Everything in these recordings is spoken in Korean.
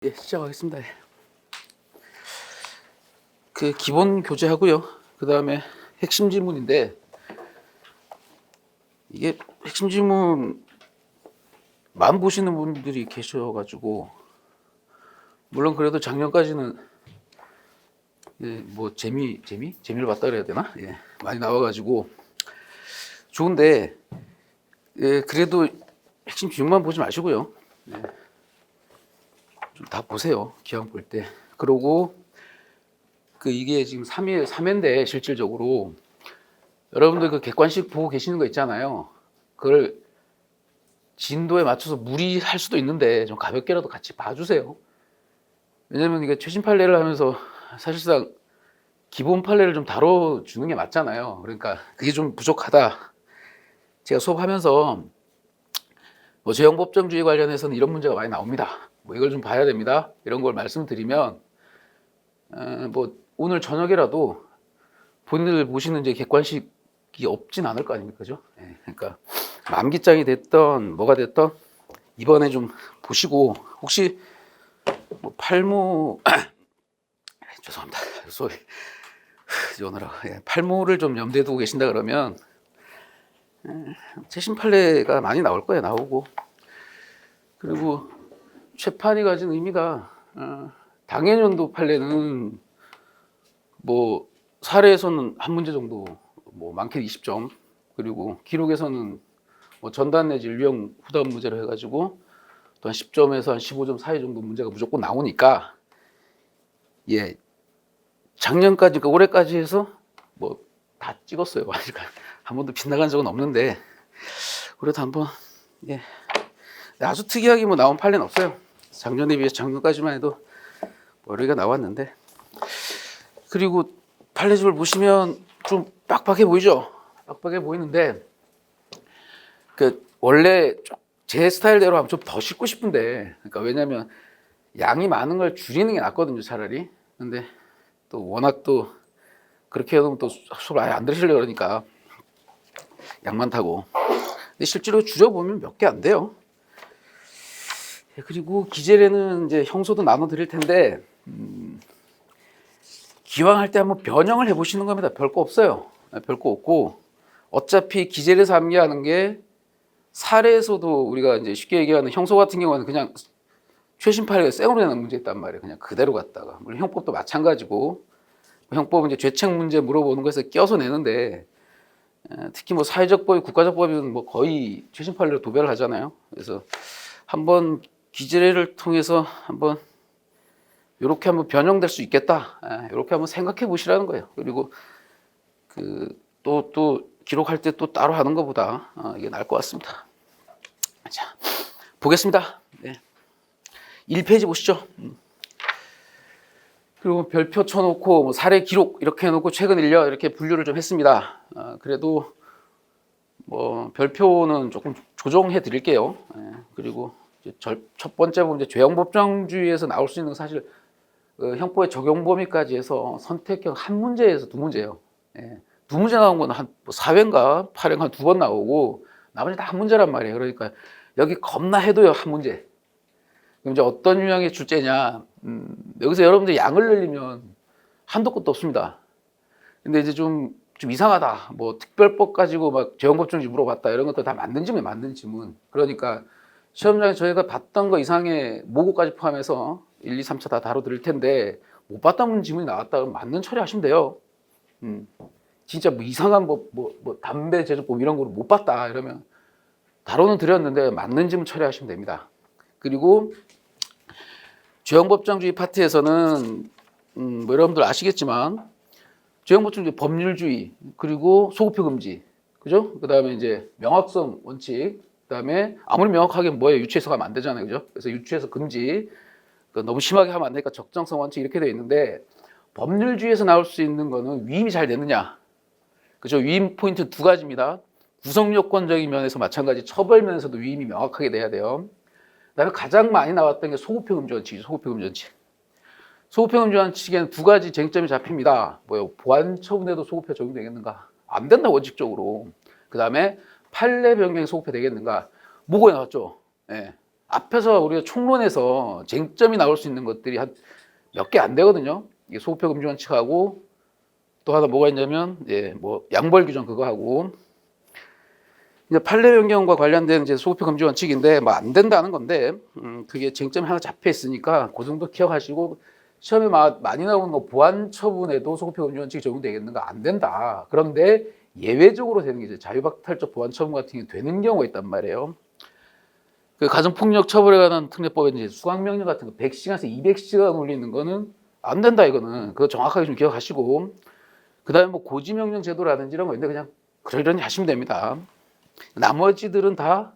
예, 시작하겠습니다. 그 기본 교재하고요. 그 다음에 핵심 지문인데 이게 핵심 지문만 보시는 분들이 계셔가지고 물론 그래도 작년까지는 뭐 재미를 봤다 그래야 되나? 예, 많이 나와가지고 좋은데 그래도 핵심 지문만 보지 마시고요. 좀 다 보세요. 기왕 볼 때. 그러고 이게 지금 3회인데 실질적으로 여러분들 그 객관식 보고 계시는 거 있잖아요. 그걸 진도에 맞춰서 무리할 수도 있는데 좀 가볍게라도 같이 봐주세요. 왜냐면 이게 최신 판례를 하면서 사실상 기본 판례를 좀 다뤄주는 게 맞잖아요. 그러니까 그게 좀 부족하다. 제가 수업하면서 뭐 재형법정주의 관련해서는 이런 문제가 많이 나옵니다. 뭐 이걸 좀 봐야 됩니다. 이런 걸 말씀드리면 뭐 오늘 저녁이라도 본인들 보시는 이제 객관식이 없진 않을 거 아닙니까, 그죠? 예, 그러니까 암기장이 됐던 뭐가 됐던 이번에 좀 보시고 혹시 뭐 팔모 죄송합니다 소리 오느라 팔모를 좀 염두에 두고 계신다 그러면 최신 판례가 많이 나올 거예요. 나오고 그리고 최판이 가진 의미가 당해년도 판례는 뭐 사례에서는 한 문제 정도, 뭐 많게는 20점, 그리고 기록에서는 뭐 전단 내지 일명 후답 문제로 해가지고 또 한 10점에서 한 15점 사이 정도 문제가 무조건 나오니까 예 작년까지 올해까지 해서 뭐 다 찍었어요. 아직 한 번도 빗나간 적은 없는데 그래도 한번 아주 특이하게 뭐 나온 판례는 없어요. 작년에 비해 작년까지만 해도 머리가 나왔는데 그리고 판례집을 보시면 좀 빡빡해 보이죠? 빡빡해 보이는데 그 원래 제 스타일대로 하면 좀 더 씻고 싶은데 그러니까 왜냐면 양이 많은 걸 줄이는 게 낫거든요, 차라리. 근데 또 워낙 또 그렇게 해도 또 수업 아예 안 들으시려고 그러니까 양 많다고. 근데 실제로 줄여보면 몇 개 안 돼요. 그리고 기재례는 이제 형소도 나눠 드릴 텐데 기왕 할 때 한번 변형을 해보시는 겁니다. 별거 없어요. 별거 없고 어차피 기재례에서 암기하는 게 사례에서도 우리가 이제 쉽게 얘기하는 형소 같은 경우는 그냥 최신 판례가 생으로 내는 문제 있단 말이에요. 그냥 그대로 갖다가. 물론 형법도 마찬가지고 형법은 이제 죄책 문제 물어보는 거에서 껴서 내는데 특히 뭐 사회적 법이 국가적 법이면 뭐 거의 최신 판례로 도배를 하잖아요. 그래서 한번 기재례를 통해서 한번 이렇게 한번 변형될 수 있겠다. 이렇게 한번 생각해 보시라는 거예요. 그리고 또 기록할 때 또 따로 하는 것보다 이게 나을 것 같습니다. 자, 보겠습니다. 1페이지 보시죠. 그리고 별표 쳐놓고 뭐 사례 기록 이렇게 해놓고 최근 인력 이렇게 분류를 좀 했습니다. 그래도 뭐 별표는 조금 조정해 드릴게요. 그리고 이제 첫 번째 보면 이제 죄형법정주의에서 나올 수 있는 사실 형법의 적용 범위까지 해서 선택형 한 문제에서 두 문제예요. 두 문제 나온 건 한 4회인가 8회 한 두 번 나오고 나머지 다 한 문제란 말이에요. 그러니까 여기 겁나 해도요 한 문제. 그럼 이제 어떤 유형의 출제냐? 여기서 여러분들이 양을 늘리면 한도 끝도 없습니다. 근데 이제 좀 이상하다. 뭐 특별법 가지고 막 재형법정주의 물어봤다 이런 것들 다 맞는 지문. 그러니까 시험장에 저희가 봤던 거 이상의 모국까지 포함해서 1, 2, 3차 다 다뤄드릴 텐데 못 봤던 지문이 나왔다 그러면 맞는 처리하시면 돼요. 진짜 뭐 이상한 뭐 담배 제조법 이런 거를 못 봤다 이러면 다뤄는 드렸는데 맞는 지문 처리하시면 됩니다. 그리고 죄형법정주의 파트에서는 뭐 여러분들 아시겠지만 죄형법정주의 법률주의 그리고 소급표 금지 그죠? 그 다음에 이제 명확성 원칙 그 다음에 아무리 명확하게 뭐예요 유추해서 가면 안 되잖아요 그죠? 그래서 유추해서 금지 너무 심하게 하면 안 되니까 적정성 원칙 이렇게 되어 있는데 법률주의에서 나올 수 있는 거는 위임이 잘 됐느냐 그죠? 위임 포인트 두 가지입니다. 구성요건적인 면에서 마찬가지 처벌 면에서도 위임이 명확하게 돼야 돼요. 그다음에 가장 많이 나왔던 게 소급표 금지 원칙이죠. 소급표 금지 원칙. 소급표 금지 원칙에는 두 가지 쟁점이 잡힙니다. 뭐요? 보안 처분에도 소급표 적용되겠는가? 안 된다 원칙적으로. 그다음에 판례 변경 소급표 되겠는가? 뭐가 나왔죠? 앞에서 우리가 총론에서 쟁점이 나올 수 있는 것들이 한 몇 개 안 되거든요. 이게 소급표 금지 원칙하고 또 하나 뭐가 있냐면 뭐 양벌 규정 그거 하고 이제 판례 변경과 관련된 이제 소급표 금지 원칙인데 뭐 안 된다는 건데 그게 쟁점이 하나 잡혀 있으니까 그 정도 기억하시고 시험에 많이 나오는 거 보완 처분에도 소급표 금지 원칙이 적용되겠는가 안 된다. 그런데 예외적으로 되는 게 이제 자유박탈적 보완 처분 같은 게 되는 경우가 있단 말이에요. 그 가정폭력 처벌에 관한 특례법에 이제 수강명령 같은 거 100시간에서 200시간 올리는 거는 안 된다 이거는 그거 정확하게 좀 기억하시고 그다음에 뭐 고지명령 제도라든지 이런 거 있는데 그냥 그러려니 하시면 됩니다. 나머지들은 다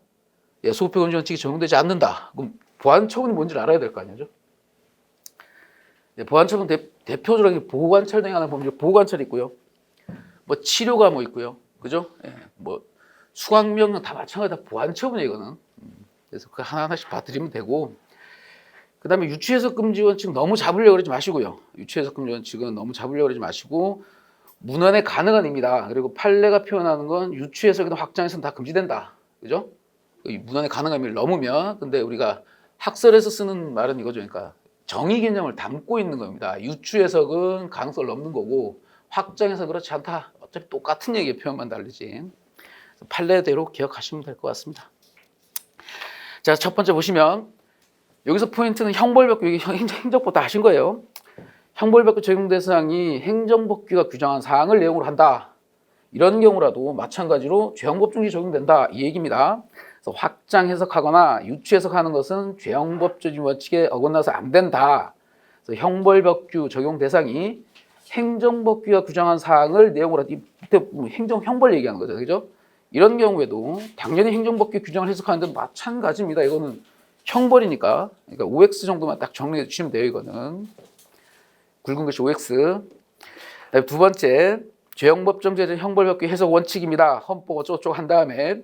소급표 금지 원칙이 적용되지 않는다. 그럼 보완 처분이 뭔지를 알아야 될 거 아니죠. 보완 처분 대표적으로 보호관찰 등에 관한 법률 보호관찰 있고요. 뭐 치료가 뭐 있고요. 그죠? 뭐 수강명령 다 마찬가지다 보완 처분이에요 이거는. 그래서 그 하나하나씩 봐드리면 되고 그 다음에 유치해석 금지 원칙 너무 잡으려고 그러지 마시고요. 유치해석 금지 원칙은 너무 잡으려고 그러지 마시고 문헌에 가능한 의미다. 그리고 판례가 표현하는 건 유치해석이나 확장해서는 다 금지된다. 그죠? 문헌에 가능한 의미를 넘으면 근데 우리가 학설에서 쓰는 말은 이거죠. 그러니까 정의 개념을 담고 있는 겁니다. 유추해석은 가능성을 넘는 거고 확장해서 그렇지 않다. 어차피 똑같은 얘기의 표현만 다르지. 판례대로 기억하시면 될 것 같습니다. 자, 첫 번째 보시면 여기서 포인트는 형벌법규, 행정법 다 하신 거예요. 형벌법규 적용 대상이 행정법규가 규정한 사항을 내용으로 한다. 이런 경우라도 마찬가지로 죄형법 중지 적용된다. 이 얘기입니다. 그래서 확장 해석하거나 유추 해석하는 것은 죄형법 중지 원칙에 어긋나서 안 된다. 그래서 형벌법규 적용 대상이 행정법규가 규정한 사항을 내용으로 밑에 행정 형벌 얘기하는 거죠. 그죠? 이런 경우에도 당연히 행정법규 규정을 해석하는데 마찬가지입니다. 이거는 형벌이니까. 그러니까 OX 정도만 딱 정리해 주시면 돼요. 이거는. 굵은 글씨 OX. 두 번째, 죄형법정제적 형벌법규 해석 원칙입니다. 헌법 어쩌고저쩌고 한 다음에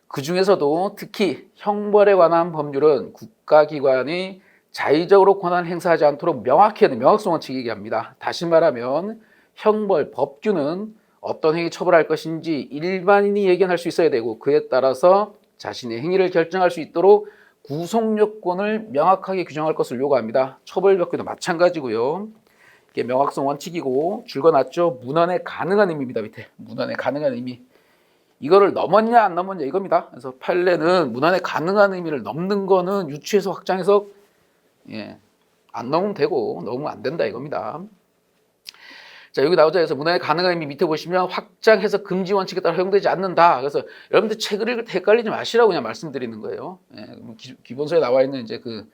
그 중에서도 특히 형벌에 관한 법률은 국가기관이 자의적으로 권한을 행사하지 않도록 명확히 해야 돼. 명확성 원칙 얘기합니다. 다시 말하면 형벌, 법규는 어떤 행위 처벌할 것인지 일반인이 예견할 수 있어야 되고 그에 따라서 자신의 행위를 결정할 수 있도록 구속요건을 명확하게 규정할 것을 요구합니다. 처벌법규도 마찬가지고요. 이게 명확성 원칙이고 줄거놨죠. 문헌에 가능한 의미입니다. 밑에 문헌에 가능한 의미. 이거를 넘었냐 안 넘었냐 이겁니다. 그래서 판례는 문헌에 가능한 의미를 넘는 거는 유추해서 확장해서 안 넘으면 되고 넘으면 안 된다 이겁니다. 자, 여기 나오자 해서 문헌에 가능한 의미 밑에 보시면 확장해서 금지 원칙에 따라 허용되지 않는다. 그래서 여러분들 책을 읽을 때 헷갈리지 마시라고 그냥 말씀드리는 거예요. 기본서에 나와 있는 이제 그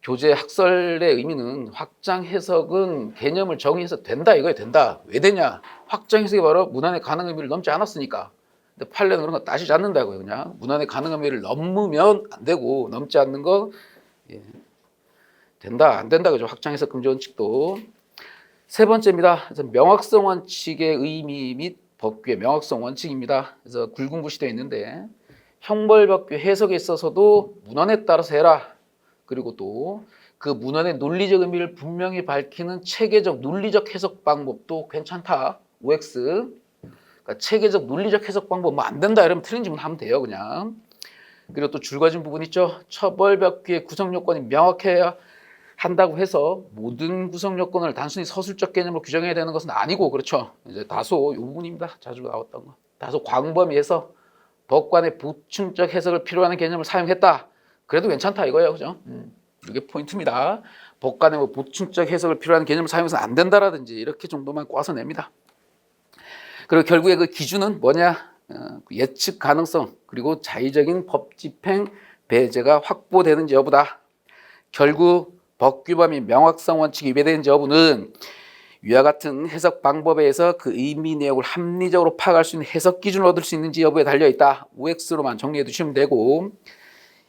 교재 학설의 의미는 확장 해석은 개념을 정의해서 된다 이거에 된다. 왜 되냐? 확장 해석이 바로 문헌에 가능한 의미를 넘지 않았으니까. 근데 판례는 그런 거 따지지 않는다고요. 그냥 문헌에 가능한 의미를 넘으면 안 되고 넘지 않는 거 된다 안 된다 그죠? 확장 해석 금지 원칙도. 세 번째입니다. 그래서 명확성 원칙의 의미 및 법규의 명확성 원칙입니다. 그래서 굵은 글씨 되어 있는데 형벌법규 해석에 있어서도 문헌에 따라서 해라. 그리고 또 그 문헌의 논리적 의미를 분명히 밝히는 체계적 논리적 해석 방법도 괜찮다. OX. 그러니까 체계적 논리적 해석 방법 뭐 안 된다 이러면 틀린 질문 하면 돼요. 그냥. 그리고 또 줄거진 부분 있죠. 처벌법규의 구성 요건이 명확해야 한다고 해서 모든 구성 요건을 단순히 서술적 개념으로 규정해야 되는 것은 아니고 그렇죠. 이제 다소 이 부분입니다. 자주 나왔던 거. 다소 광범위해서 법관의 보충적 해석을 필요로 하는 개념을 사용했다. 그래도 괜찮다 이거예요. 그죠? 이게 포인트입니다. 법관의 뭐 보충적 해석을 필요로 하는 개념을 사용해서 안 된다라든지 이렇게 정도만 꽈서 냅니다. 그리고 결국에 그 기준은 뭐냐? 예측 가능성 그리고 자의적인 법 집행 배제가 확보되는지 여부다. 결국 법규 범위 명확성 원칙이 위배되는지 여부는 위와 같은 해석 방법에 의해서 그 의미 내용을 합리적으로 파악할 수 있는 해석 기준을 얻을 수 있는지 여부에 달려있다. OX로만 정리해 두시면 되고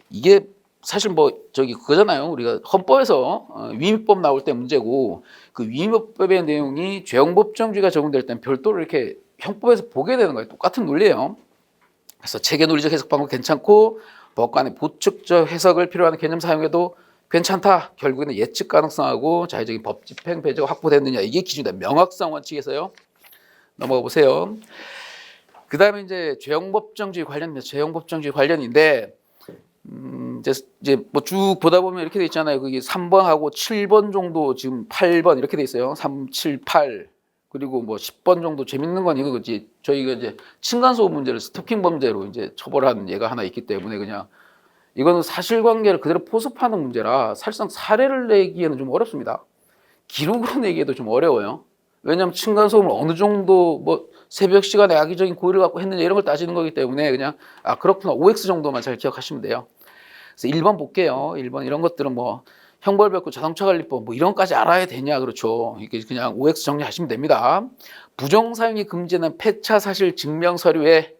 이게 사실 뭐 그거잖아요. 우리가 헌법에서 위임법 나올 때 문제고 그 위임법의 내용이 죄형법정지가 적용될 때는 별도로 이렇게 형법에서 보게 되는 거예요. 똑같은 논리예요. 그래서 체계 논리적 해석 방법 괜찮고 법관의 보충적 해석을 필요하는 개념 사용에도 괜찮다. 결국에는 예측 가능성하고 자의적인 법 집행 배제가 확보됐느냐 이게 기준이다. 명확성 원칙에서요. 넘어가 보세요. 그 다음에 이제 죄형법정지 관련인데 이제 뭐 쭉 보다 보면 이렇게 돼 있잖아요. 그게 3번하고 7번 정도 지금 8번 이렇게 돼 있어요. 3, 7, 8 그리고 뭐 10번 정도 재밌는 건 이거지. 저희가 이제 층간소음 문제를 스토킹 범죄로 이제 처벌한 예가 하나 있기 때문에 그냥 이거는 사실관계를 그대로 포섭하는 문제라 사실상 사례를 내기에는 좀 어렵습니다. 기록으로 내기에도 좀 어려워요. 왜냐하면 층간소음을 어느 정도 뭐 새벽 시간에 악의적인 고의를 갖고 했느냐 이런 걸 따지는 거기 때문에 그냥 그렇구나 OX 정도만 잘 기억하시면 돼요. 그래서 1번 볼게요. 1번 이런 것들은 뭐 형벌백구 자동차관리법 뭐 이런 것까지 알아야 되냐 그렇죠. 이게 그냥 OX 정리하시면 됩니다. 부정사용이 금지는 폐차 사실 증명 서류에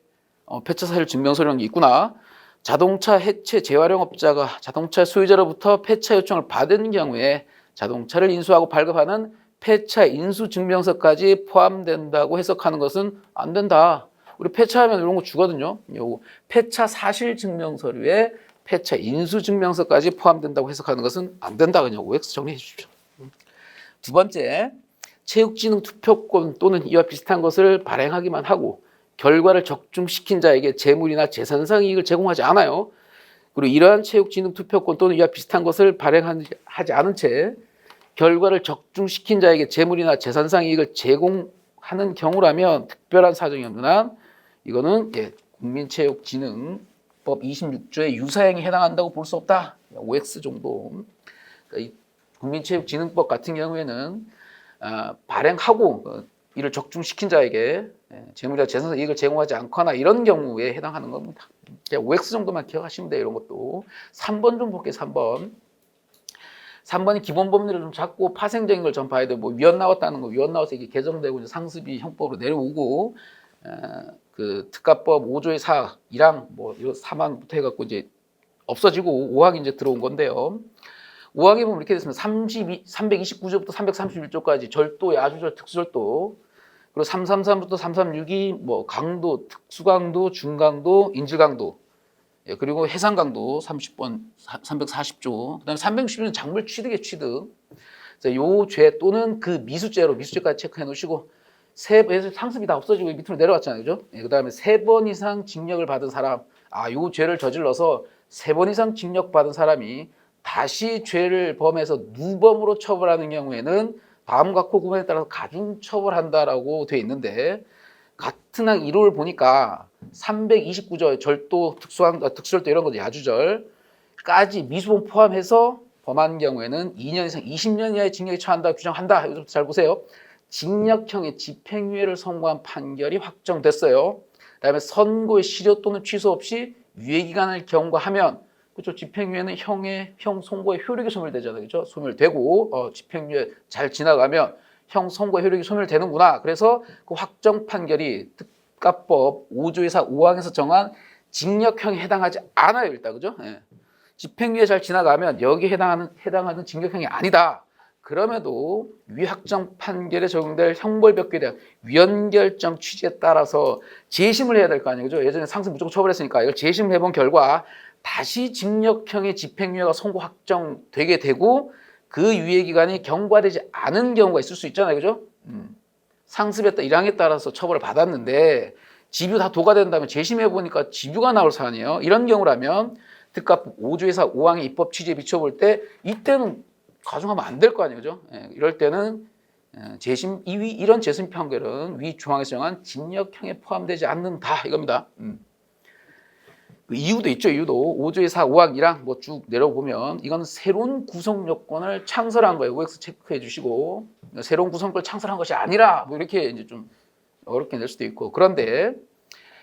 폐차 사실 증명 서류라는 게 있구나. 자동차 해체 재활용업자가 자동차 소유자로부터 폐차 요청을 받은 경우에 자동차를 인수하고 발급하는 폐차 인수증명서까지 포함된다고 해석하는 것은 안 된다. 우리 폐차하면 이런 거 주거든요. 요 폐차 사실증명 서류에 폐차 인수증명서까지 포함된다고 해석하는 것은 안 된다. 그냥 OX 정리해 주십시오. 두 번째, 체육진흥 투표권 또는 이와 비슷한 것을 발행하기만 하고 결과를 적중시킨 자에게 재물이나 재산상 이익을 제공하지 않아요. 그리고 이러한 체육진흥 투표권 또는 이와 비슷한 것을 발행하지 않은 채 결과를 적중시킨 자에게 재물이나 재산상 이익을 제공하는 경우라면 특별한 사정이 없는 한 이거는 국민체육진흥법 26조의 유사행위에 해당한다고 볼 수 없다. OX 정도. 그러니까 이 국민체육진흥법 같은 경우에는 발행하고 이를 적중시킨 자에게 재물이나 재산상 이익을 제공하지 않거나 이런 경우에 해당하는 겁니다. OX 정도만 기억하시면 돼요. 이런 것도. 3번 좀 볼게요. 3번. 3번이 기본 법률을 좀 잡고 파생적인 걸 좀 봐야 돼요. 뭐 위헌 나왔다는 거, 위헌 나와서 이게 개정되고 이제 상습이 형법으로 내려오고, 그 특가법 5조의 4, 1항 뭐 4만부터 해갖고 이제 없어지고 5항이 이제 들어온 건데요. 5항에 보면 이렇게 됐습니다. 329조부터 331조까지 절도, 야주절, 특수절도, 그리고 333부터 336이 뭐 강도, 특수강도, 중강도, 인질강도. 그리고 해상강도 30번 340조, 그다음에 360조는 작물 취득의 취득. 요 죄 또는 그 미수죄로 미수죄까지 체크해 놓으시고 상습이 다 없어지고 밑으로 내려왔잖아요, 그죠? 그다음에 3번 이상 징역을 받은 사람, 요 죄를 저질러서 3번 이상 징역 받은 사람이 다시 죄를 범해서 누범으로 처벌하는 경우에는 다음과 코 구분에 따라서 가중 처벌한다라고 돼 있는데. 같은 항 1호를 보니까 329조 절도, 특수절도 이런 것도 야주절까지 미수범 포함해서 범한 경우에는 2년 이상 20년 이하의 징역에 처한다 규정한다. 이것부터 잘 보세요. 징역형의 집행유예를 선고한 판결이 확정됐어요. 그다음에 선고의 실효 또는 취소 없이 유예기간을 경과하면 그렇죠. 집행유예는 형 선고의 효력이 소멸되잖아요. 그렇죠? 소멸되고 집행유예 잘 지나가면 형 선고 효력이 소멸되는구나. 그래서 그 확정 판결이 특가법 5조의 4, 5항에서 정한 징역형에 해당하지 않아요. 일단 그죠? 집행유예 잘 지나가면 여기에 해당하는 징역형이 아니다. 그럼에도 위 확정 판결에 적용될 형벌벽에 대한 위헌결정 취지에 따라서 재심을 해야 될 거 아니에요. 그죠? 예전에 상습 무조건 처벌했으니까 이걸 재심해본 결과 다시 징역형의 집행유예가 선고 확정되게 되고 그 유예기간이 경과되지 않은 경우가 있을 수 있잖아요. 그죠? 상습했다 1항에 따라서 처벌을 받았는데 집유 다 도과된다면 재심해보니까 집유가 나올 사안이에요. 이런 경우라면 특가법 5조의 4, 5항의 입법 취지에 비춰볼 때 이때는 가중하면 안 될 거 아니에요. 그죠? 이럴 때는 이런 재심 판결은 위 조항에서 정한 징역형에 포함되지 않는다 이겁니다. 그 이유도 있죠. 이유도 5조의 4, 5항 1항 뭐 쭉 내려보면 이건 새로운 구성 요건을 창설한 거예요. OX 체크해 주시고 새로운 구성권을 창설한 것이 아니라 뭐 이렇게 이제 좀 어렵게 낼 수도 있고. 그런데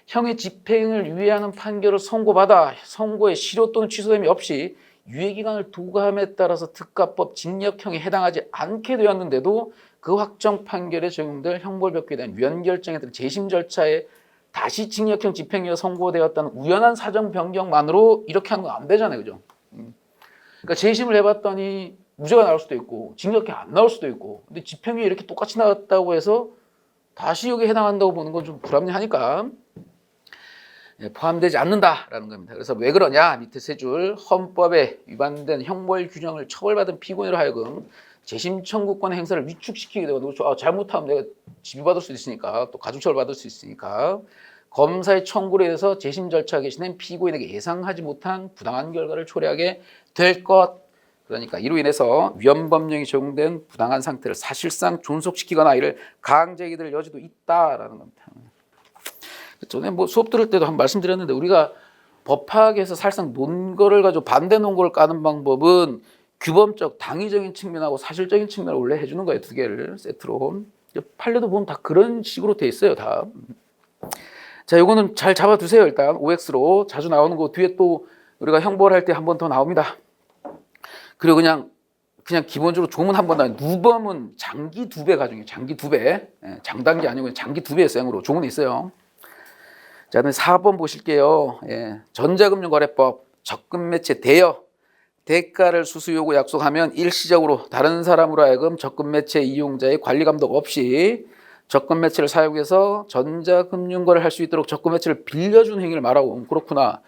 형의 집행을 유예하는 판결을 선고받아 선고의 실효 또는 취소됨이 없이 유예기간을 도과함에 따라서 특가법 징역형에 해당하지 않게 되었는데도 그 확정 판결에 적용될 형벌벽에 대한 위헌결정에 따른 재심 절차에 다시 징역형 집행유예 선고되었다는 우연한 사정 변경만으로 이렇게 하는 건 안 되잖아요. 그죠? 그러니까 재심을 해봤더니 무죄가 나올 수도 있고 징역형 안 나올 수도 있고 근데 집행유예 이렇게 똑같이 나왔다고 해서 다시 여기에 해당한다고 보는 건 좀 불합리하니까 포함되지 않는다라는 겁니다. 그래서 왜 그러냐? 밑에 세 줄 헌법에 위반된 형벌 규정을 처벌받은 피고인으로 하여금 재심 청구권의 행사를 위축시키게 되고 잘못하면 내가 집유받을 수 있으니까 또 가중처벌 받을 수 있으니까 검사의 청구로 인해서 재심 절차가 개시된 피고인에게 예상하지 못한 부당한 결과를 초래하게 될 것. 그러니까 이로 인해서 위헌법령이 적용된 부당한 상태를 사실상 존속시키거나 이를 강제하게 될 여지도 있다라는 겁니다. 전에 뭐 수업 들을 때도 한 말씀드렸는데 우리가 법학에서 사실상 논거를 가지고 반대 논거를 까는 방법은 규범적 당위적인 측면하고 사실적인 측면을 원래 해주는 거예요. 두 개를 세트로. 판례도 보면 다 그런 식으로 돼 있어요. 다. 자, 요거는 잘 잡아두세요. 일단 OX로 자주 나오는 거 뒤에 또 우리가 형벌 할 때 한 번 더 나옵니다. 그리고 그냥 기본적으로 조문 한 번 더. 누범은 장기 2배 가중이에요. 장기 2배. 장단기 아니고 장기 2배의 생으로 조문이 있어요. 자, 4번 보실게요. 전자금융거래법 적금매체 대여 대가를 수수 요구 약속하면 일시적으로 다른 사람으로 하여금 적금매체 이용자의 관리감독 없이 적금매체를 사용해서 전자금융거래를 할 수 있도록 적금매체를 빌려준 행위를 말하고 그렇구나.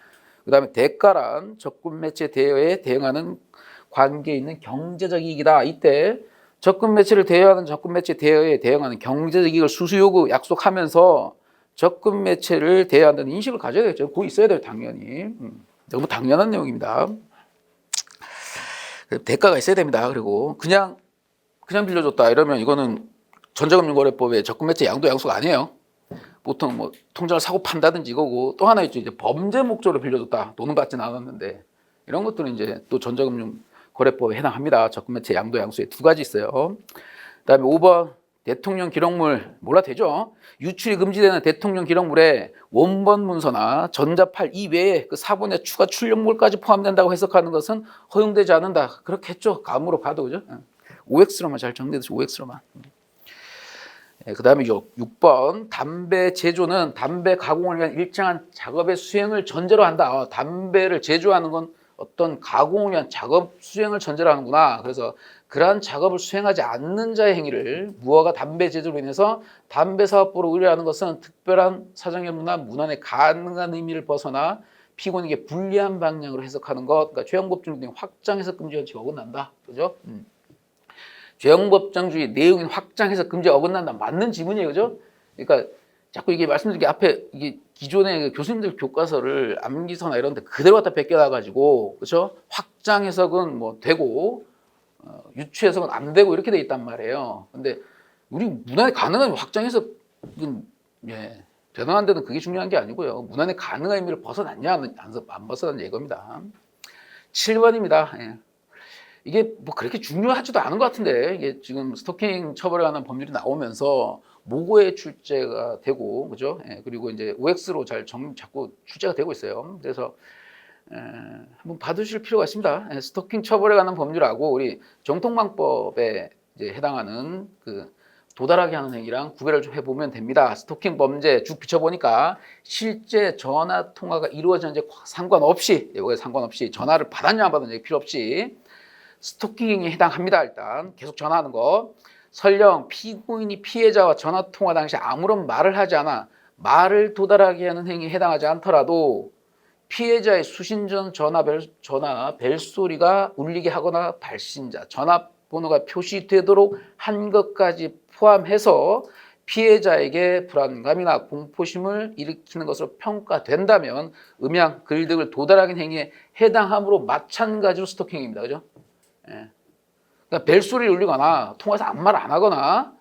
그 다음에 대가란 적금매체 대여에 대응하는 관계에 있는 경제적 이익이다. 이때 적금매체를 대여하는 적금매체 대여에 대응하는 경제적 이익을 수수 요구 약속하면서 적금매체를 대여한다는 인식을 가져야 되겠죠. 그거 있어야 돼요. 당연히. 너무 당연한 내용입니다. 대가가 있어야 됩니다. 그리고 그냥 빌려줬다 이러면 이거는 전자금융거래법의 적금매체 양도 양수가 아니에요. 보통 뭐 통장을 사고 판다든지 이거고 또 하나 있죠. 이제 범죄 목적으로 빌려줬다. 돈은 받진 않았는데 이런 것들은 이제 또 전자금융거래법에 해당합니다. 적금매체 양도 양수에 두 가지 있어요. 그다음에 5번 대통령 기록물 몰라 되죠. 유출이 금지되는 대통령 기록물에 원본 문서나 전자파일 이외에 그 사본의 추가 출력물까지 포함된다고 해석하는 것은 허용되지 않는다. 그렇겠죠. 감으로 봐도 그죠. OX로만 잘 정리해서 OX로만. 그 다음에 6번 담배 제조는 담배 가공을 위한 일정한 작업의 수행을 전제로 한다. 담배를 제조하는 건 어떤 가공을 위한 작업 수행을 전제로 하는구나. 그래서 그러한 작업을 수행하지 않는 자의 행위를 무허가 담배 제조로 인해서 담배 사업부로 의뢰하는 것은 특별한 사정의 문화 문안에 가능한 의미를 벗어나 피고인에게 불리한 방향으로 해석하는 것. 그러니까 죄형법정주의 확장 해석 금지 원칙에 어긋난다. 그죠? 죄형법정주의 내용인 확장 해석 금지에 어긋난다. 맞는 지문이에요. 그죠? 그러니까 자꾸 이게 말씀드린 게 앞에 이게 기존의 교수님들 교과서를 암기서나 이런 데 그대로 갖다 베껴놔가지고 그죠? 확장 해석은 뭐 되고 유추 해석은 안 되고 이렇게 돼 있단 말이에요. 근데 우리 문안에 가능한 확장 해석은 되능한 데는 그게 중요한 게 아니고요. 문안에 가능한 의미를 벗어났냐 안 벗어났냐 이겁니다. 7번입니다. 이게 뭐 그렇게 중요하지도 않은 것 같은데 이게 지금 스토킹 처벌에 관한 법률이 나오면서 모고의 출제가 되고 그죠? 그리고 이제 OX로 자꾸 출제가 되고 있어요. 그래서 한번 봐두실 필요가 있습니다. 스토킹 처벌에 관한 법률하고 우리 정통망법에 이제 해당하는 그 도달하게 하는 행위랑 구별을 좀 해보면 됩니다. 스토킹 범죄 쭉 비춰보니까 실제 전화 통화가 이루어졌는지 상관없이 이거에 상관없이 전화를 받았냐 안 받았냐 필요 없이 스토킹에 해당합니다. 일단 계속 전화하는 거. 설령 피고인이 피해자와 전화통화 당시 아무런 말을 하지 않아 말을 도달하게 하는 행위에 해당하지 않더라도 피해자의 수신전 전화 벨소리가 울리게 하거나 발신자 전화번호가 표시되도록 한 것까지 포함해서 피해자에게 불안감이나 공포심을 일으키는 것으로 평가된다면 음향, 글 등을 도달하게 하는 행위에 해당함으로 마찬가지로 스토킹입니다. 그죠? 그러니까 벨소리를 울리거나 통화에서 아무 말 안 하거나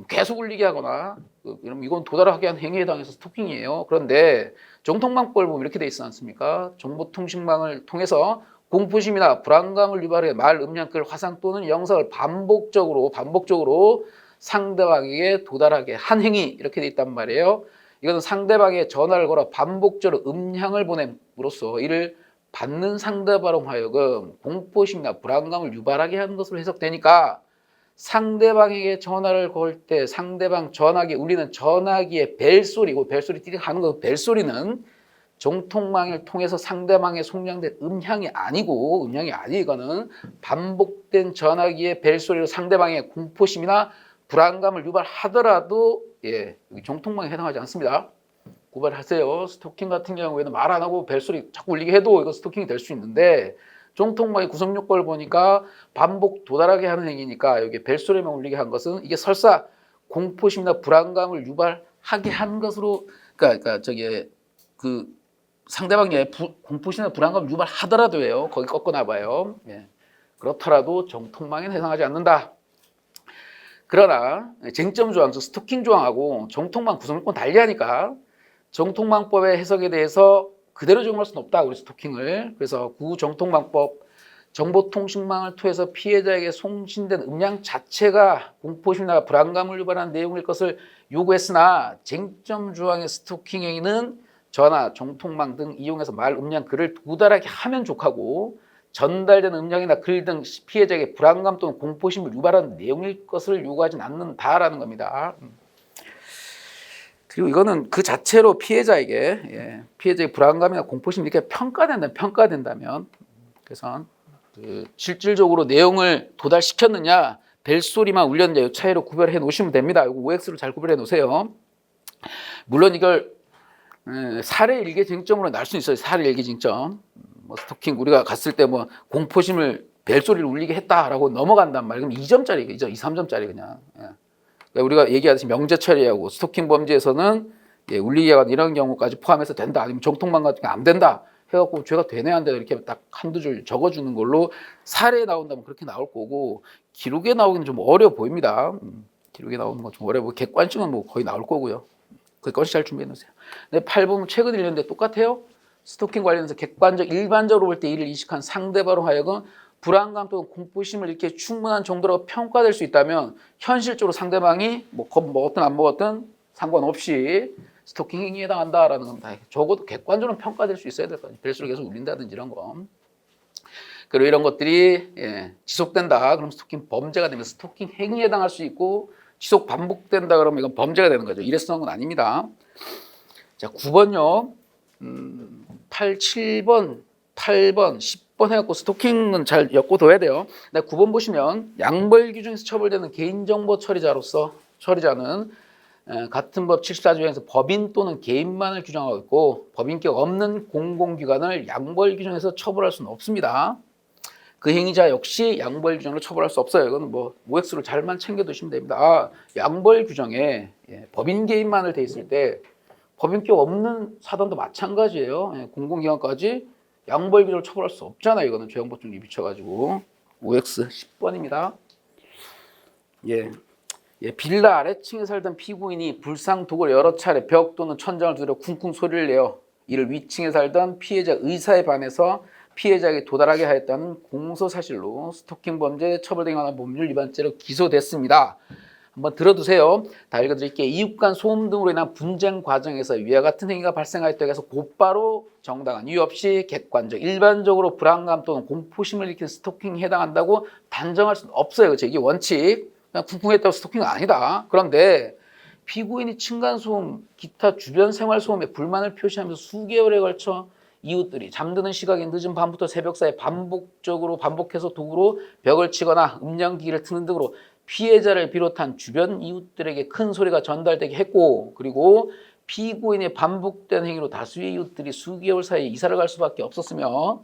계속 울리게 하거나 이러면 이건 도달하게 한 행위에 해당해서 스토킹이에요. 그런데 정통망법을 보면 이렇게 돼 있지 않습니까? 정보통신망을 통해서 공포심이나 불안감을 유발해 말, 음량, 글, 화상 또는 영상을 반복적으로 상대방에게 도달하게 한 행위 이렇게 돼 있단 말이에요. 이것은 상대방에게 전화를 걸어 반복적으로 음향을 보냄으로써 이를 받는 상대방으로 하여금 공포심이나 불안감을 유발하게 하는 것으로 해석되니까 상대방에게 전화를 걸 때 상대방 전화기에 울리는 전화기의 벨소리고 벨소리 띠링 하는 거 벨소리는 정통망을 통해서 상대방에 송량된 음향이 아니고 이거는 반복된 전화기의 벨소리로 상대방의 공포심이나 불안감을 유발하더라도 정통망에 해당하지 않습니다. 구별하세요. 스토킹 같은 경우에는 말 안 하고 벨소리 자꾸 울리게 해도 이거 스토킹이 될 수 있는데 정통망의 구성 요건을 보니까 반복 도달하게 하는 행위니까 여기 벨소리만 울리게 한 것은 이게 설사 공포심이나 불안감을 유발하게 한 것으로 그러니까 저기 그 상대방이 공포심이나 불안감을 유발하더라도요. 거기 꺾어놔봐요. 예. 그렇더라도 정통망에는 해당하지 않는다. 그러나 쟁점 조항, 즉 스토킹 조항하고 정통망 구성요건 달리하니까 정통망법의 해석에 대해서 그대로 적용할 수는 없다. 우리 스토킹을. 그래서 구정통망법 정보통신망을 통해서 피해자에게 송신된 음량 자체가 공포심이나 불안감을 유발하는 내용일 것을 요구했으나 쟁점 조항의 스토킹 행위는 전화, 정통망 등 이용해서 말, 음량, 글을 도달하게 하면 족하고 전달되는 음량이나 글 등 피해자에게 불안감 또는 공포심을 유발하는 내용일 것을 요구하진 않는다라는 겁니다. 그리고 이거는 그 자체로 피해자에게 피해자의 불안감이나 공포심이 이렇게 평가된다면 그래서 실질적으로 내용을 도달시켰느냐 벨소리만 울렸느냐 이 차이로 구별해 놓으시면 됩니다. 이거 OX로 잘 구별해 놓으세요. 물론 이걸 사례 일개 쟁점으로 날 수 있어요. 사례 일개 쟁점. 뭐 스토킹 우리가 갔을 때 뭐 공포심을 벨소리를 울리게 했다라고 넘어간단 말이에요. 그럼 2점짜리, 2, 3점짜리 그냥. 그러니까 우리가 얘기하듯이 명제 처리하고 스토킹 범죄에서는 울리게 하거나 이런 경우까지 포함해서 된다. 아니면 정통망 같은 게 안 된다. 해갖고 죄가 되네 안 되네 이렇게 딱 한두 줄 적어주는 걸로 사례에 나온다면 그렇게 나올 거고 기록에 나오기는 좀 어려워 보입니다. 기록에 나오는 건 좀 어려워 보이고 객관식은 뭐 거의 나올 거고요. 객관식 잘 준비해 놓으세요. 근데 8번 최근 1년대 똑같아요. 스토킹 관련해서 객관적 일반적으로 볼 때 이를 인식한 상대방으로 하여금 불안감 또는 공포심을 이렇게 충분한 정도로 평가될 수 있다면 현실적으로 상대방이 뭐 겁 먹었든 안 먹었든 상관없이 스토킹 행위에 해당한다라는 겁니다. 적어도 객관적으로 평가될 수 있어야 될 거 아니에요. 벨소리 계속 울린다든지 이런 거. 그리고 이런 것들이 지속된다. 그럼 스토킹 범죄가 되면 스토킹 행위에 해당할 수 있고 지속 반복된다 그러면 이건 범죄가 되는 거죠. 일회성한 건 아닙니다. 자, 9번요. 7번, 8번, 10번 해갖고 스토킹은 잘 엮어둬야 돼요. 9번 보시면 양벌 규정에서 처벌되는 개인정보 처리자는 같은 법 74조에서 법인 또는 개인만을 규정하고 있고 법인격 없는 공공기관을 양벌 규정에서 처벌할 수는 없습니다. 그 행위자 역시 양벌 규정으로 처벌할 수 없어요. 이건 뭐 OX로 잘만 챙겨두시면 됩니다. 양벌 규정에 법인 개인만을 돼 있을 때 법인격 없는 사단도 마찬가지예요. 공공기관까지 양벌 규정을 처벌할 수 없잖아요. 이거는 죄형법정에 비춰가지고 OX 10번입니다. 빌라 아래층에 살던 피고인이 불상 도구를 여러 차례 벽 또는 천장을 두드려 쿵쿵 소리를 내어 이를 위층에 살던 피해자 의사에 반해서 피해자에게 도달하게 하였다는 공소사실로 스토킹 범죄 처벌 등에 관한 법률 위반죄로 기소됐습니다. 한번 들어두세요. 다 읽어드릴게요. 이웃 간 소음 등으로 인한 분쟁 과정에서 위와 같은 행위가 발생하였다고 해서 곧바로 정당한 이유 없이 객관적, 일반적으로 불안감 또는 공포심을 일으키는 스토킹에 해당한다고 단정할 수는 없어요. 그렇죠? 이게 원칙. 그냥 쿵쿵했다고 스토킹은 아니다. 그런데 피고인이 층간소음, 기타 주변 생활소음에 불만을 표시하면서 수개월에 걸쳐 이웃들이 잠드는 시각에 늦은 밤부터 새벽 사이에 반복해서 도구로 벽을 치거나 음량기기를 트는 등으로 피해자를 비롯한 주변 이웃들에게 큰 소리가 전달되게 했고 그리고 피고인의 반복된 행위로 다수의 이웃들이 수개월 사이에 이사를 갈 수밖에 없었으며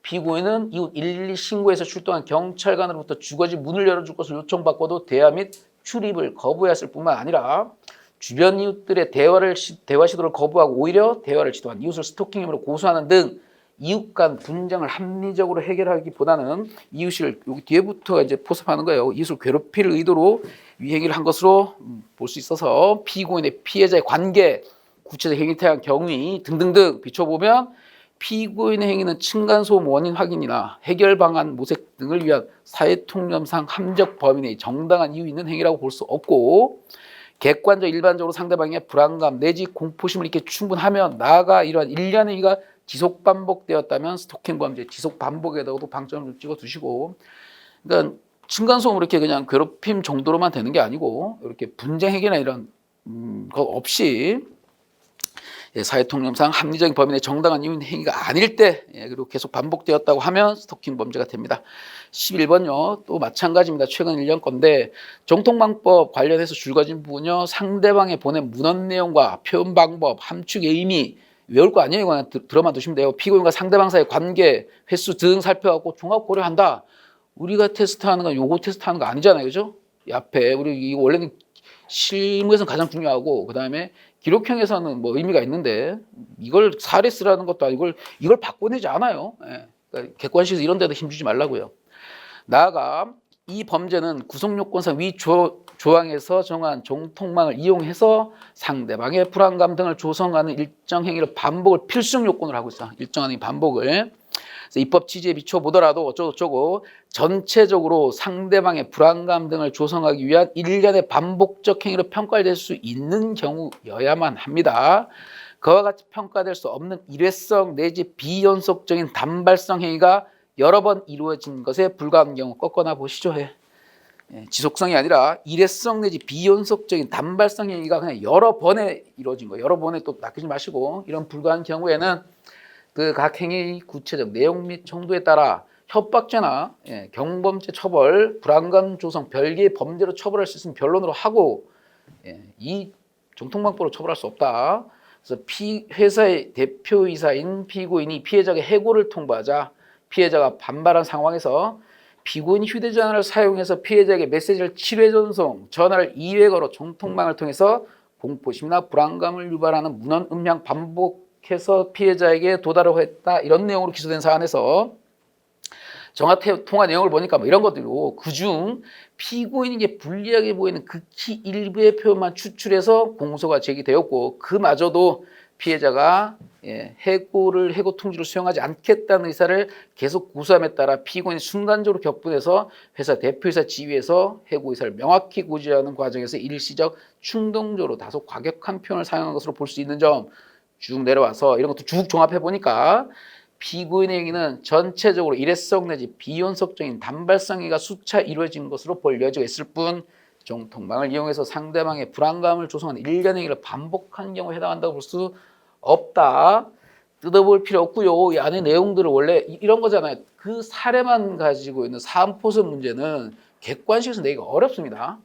피고인은 이웃 112 신고에서 출동한 경찰관으로부터 주거지 문을 열어줄 것을 요청받고도 대화 및 출입을 거부했을 뿐만 아니라 주변 이웃들의 대화 시도를 거부하고 오히려 대화를 시도한 이웃을 스토킹 혐의로 고소하는 등 이웃 간 분쟁을 합리적으로 해결하기보다는 이웃을 여기 뒤에부터 이제 포섭하는 거예요. 이웃을 괴롭힐 의도로 이 행위를 한 것으로 볼 수 있어서 피고인의 피해자의 관계, 구체적 행위에 대한 경위 등등등 비춰보면 피고인의 행위는 층간소음 원인 확인이나 해결 방안 모색 등을 위한 사회통념상 합리적 범인의 정당한 이유 있는 행위라고 볼 수 없고 객관적 일반적으로 상대방의 불안감 내지 공포심을 이렇게 충분하면 나아가 이러한 일련의 행위가 지속 반복되었다면 스토킹 범죄 지속 반복에다가도 방점을 좀 찍어 두시고 그러니까 층간소음으로 이렇게 그냥 괴롭힘 정도로만 되는 게 아니고 이렇게 분쟁 해결이나 이런 것 없이 사회통념상 합리적인 범인의 정당한 이유 행위가 아닐 때 그리고 계속 반복되었다고 하면 스토킹 범죄가 됩니다. 11번요. 또 마찬가지입니다. 최근 1년 건데 정통망법 관련해서 줄거진 부분요. 상대방에 보낸 문헌 내용과 표현 방법, 함축의 의미 외울 거 아니에요. 그냥 들어만 두시면 돼요. 피고인과 상대방 사이의 관계, 횟수 등 살펴갖고 종합 고려한다. 우리가 테스트하는 건 요거 테스트하는 거 아니잖아요. 그죠? 이 앞에 우리 원래는 실무에서는 가장 중요하고 그다음에 기록형에서는 뭐 의미가 있는데 이걸 사례 쓰라는 것도 아니고 이걸 바꿔내지 않아요. 예. 그러니까 객관식에서 이런 데도 힘주지 말라고요. 나아가 이 범죄는 구속요건상 위 조항에서 정한 정통망을 이용해서 상대방의 불안감 등을 조성하는 일정 행위를 반복을 필수 요건으로 하고 있어. 일정한 반복을. 그래서 입법 취지에 비춰 보더라도 어쩌고저쩌고 전체적으로 상대방의 불안감 등을 조성하기 위한 일련의 반복적 행위로 평가될 수 있는 경우여야만 합니다. 그와 같이 평가될 수 없는 일회성 내지 비연속적인 단발성 행위가 여러 번 이루어진 것에 불과한 경우 꺾어나 보시죠. 지속성이 아니라 일회성 내지 비연속적인 단발성 행위가 그냥 여러 번에 이루어진 거예요. 여러 번에 또 낚이지 마시고 이런 불가한 경우에는 그 각 행위의 구체적 내용 및 정도에 따라 협박죄나 경범죄 처벌, 불안감 조성 별개의 범죄로 처벌할 수 있으면 변론으로 하고 이 정통방법으로 처벌할 수 없다. 그래서 회사의 대표이사인 피고인이 피해자에게 해고를 통보하자 피해자가 반발한 상황에서 피고인이 휴대전화를 사용해서 피해자에게 메시지를 7회 전송, 전화를 2회 걸어 정통망을 통해서 공포심이나 불안감을 유발하는 문헌 음량 반복해서 피해자에게 도달을 했다. 이런 내용으로 기소된 사안에서 전화 통화 내용을 보니까 뭐 이런 것들로 그중 피고인에게 불리하게 보이는 극히 일부의 표현만 추출해서 공소가 제기되었고 그마저도 피해자가 해고 통지를 수용하지 않겠다는 의사를 계속 고수함에 따라 피고인이 순간적으로 격분해서 회사 대표이사 지위에서 해고 의사를 명확히 고지하는 과정에서 일시적 충동적으로 다소 과격한 표현을 사용한 것으로 볼 수 있는 점 쭉 내려와서 이런 것도 쭉 종합해 보니까 피고인에게는 전체적으로 일회성 내지 비연속적인 단발성행위가 수차 이루어진 것으로 볼 여지가 있을 뿐 정통망을 이용해서 상대방의 불안감을 조성하는 일련의 행위를 반복한 경우에 해당한다고 볼 수 없다. 뜯어볼 필요 없고요. 이 안에 내용들을 원래 이런 거잖아요. 그 사례만 가지고 있는 사안포선 문제는 객관식에서 내기가 어렵습니다.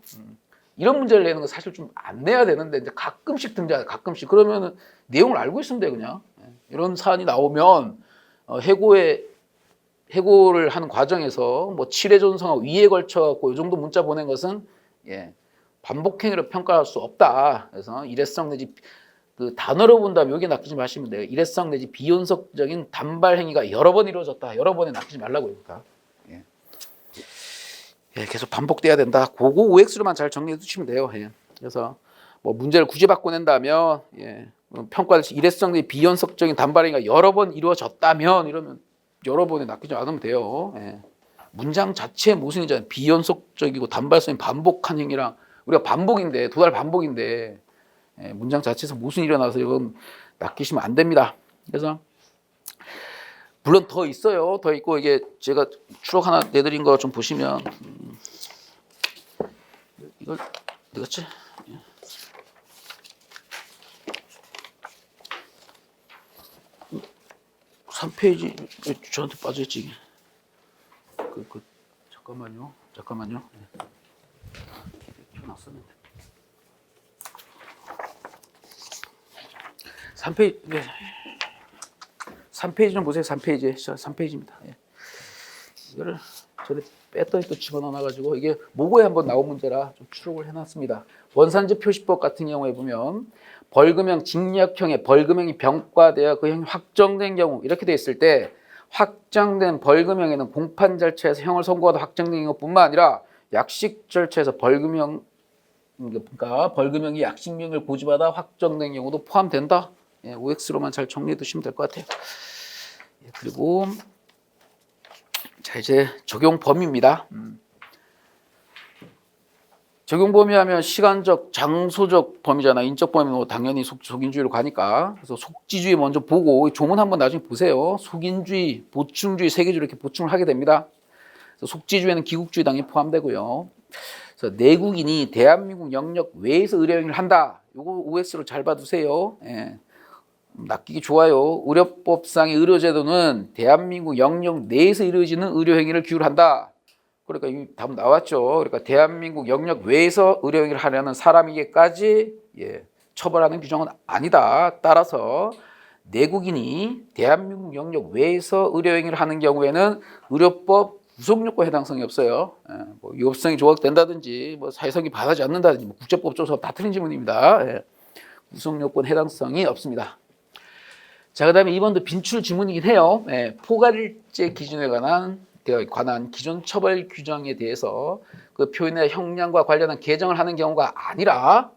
이런 문제를 내는 건 사실 좀 안 내야 되는데 이제 가끔씩 등장해요. 가끔씩. 그러면은 내용을 알고 있으면 돼요, 그냥. 이런 사안이 나오면 해고를 하는 과정에서 뭐 7회 전송하고 2회 걸쳐 갖고 이 정도 문자 보낸 것은 반복행위로 평가할 수 없다. 그래서 일회성 내지 그 단어로 본다면 여기에 낚이지 마시면 돼요. 일회성 내지 비연속적인 단발 행위가 여러 번 이루어졌다. 여러 번에 낚이지 말라고요. 계속 반복돼야 된다. 그거 OX로만 잘 정리해 두시면 돼요. 그래서 뭐 문제를 굳이 바꿔낸다면 평가될 일회성 내지 비연속적인 단발 행위가 여러 번 이루어졌다면 이러면 여러 번에 낚이지 않으면 돼요. 문장 자체의 모순이잖아요. 비연속적이고 단발성이 반복한 행위랑 우리가 반복인데 두 달 반복인데 문장 자체에서 모순이 일어나서 이건 낚이시면 안 됩니다. 그래서 물론 더 있어요. 더 있고 이게 제가 추록 하나 내드린 거 좀 보시면 이걸 어디갔지? 3페이지 저한테 빠져있지. 잠깐만요. 놨었는데. 3페이지 좀 보세요. 3페이지입니다. 이거를 전에 뺐더니 또 집어넣어가지고 이게 모고에 한번 나온 문제라 좀 추록을 해놨습니다. 원산지 표시법 같은 경우에 보면 벌금형, 징역형의 벌금형이 병과되어 그 형이 확정된 경우 이렇게 돼 있을 때 확정된 벌금형에는 공판 절차에서 형을 선고하다 확정된 것뿐만 아니라 약식 절차에서 그러니까 벌금형이 약식명을 고지받아 확정된 경우도 포함된다. OX로만 잘 정리해 두시면 될 것 같아요. 그리고 자 이제 적용 범위입니다. 적용 범위 하면 시간적, 장소적 범위잖아. 인적 범위는 당연히 속인주의로 가니까. 그래서 속지주의 먼저 보고 조문 한번 나중에 보세요. 속인주의, 보충주의 세 개로 이렇게 보충을 하게 됩니다. 그래서 속지주의는 기국주의 당연히 포함되고요. 그래서 내국인이 대한민국 영역 외에서 의료행위를 한다. 이거 OX로 잘 봐두세요. 낚이기 좋아요. 의료법상의 의료제도는 대한민국 영역 내에서 이루어지는 의료행위를 규율한다. 그러니까 이 답 나왔죠. 그러니까 대한민국 영역 외에서 의료행위를 하려는 사람에게까지 처벌하는 규정은 아니다. 따라서 내국인이 대한민국 영역 외에서 의료행위를 하는 경우에는 의료법 구속요건 해당성이 없어요. 뭐 위법성이 조각된다든지 뭐 사회성이 받아지 않는다든지 뭐 국제법조서 다 틀린 지문입니다. 구속요건 해당성이 없습니다. 자, 그다음에 2번도 빈출 지문이긴 해요. 포괄일제 기준에 관한 기존 처벌 규정에 대해서 그 표현의 형량과 관련한 개정을 하는 경우가 아니라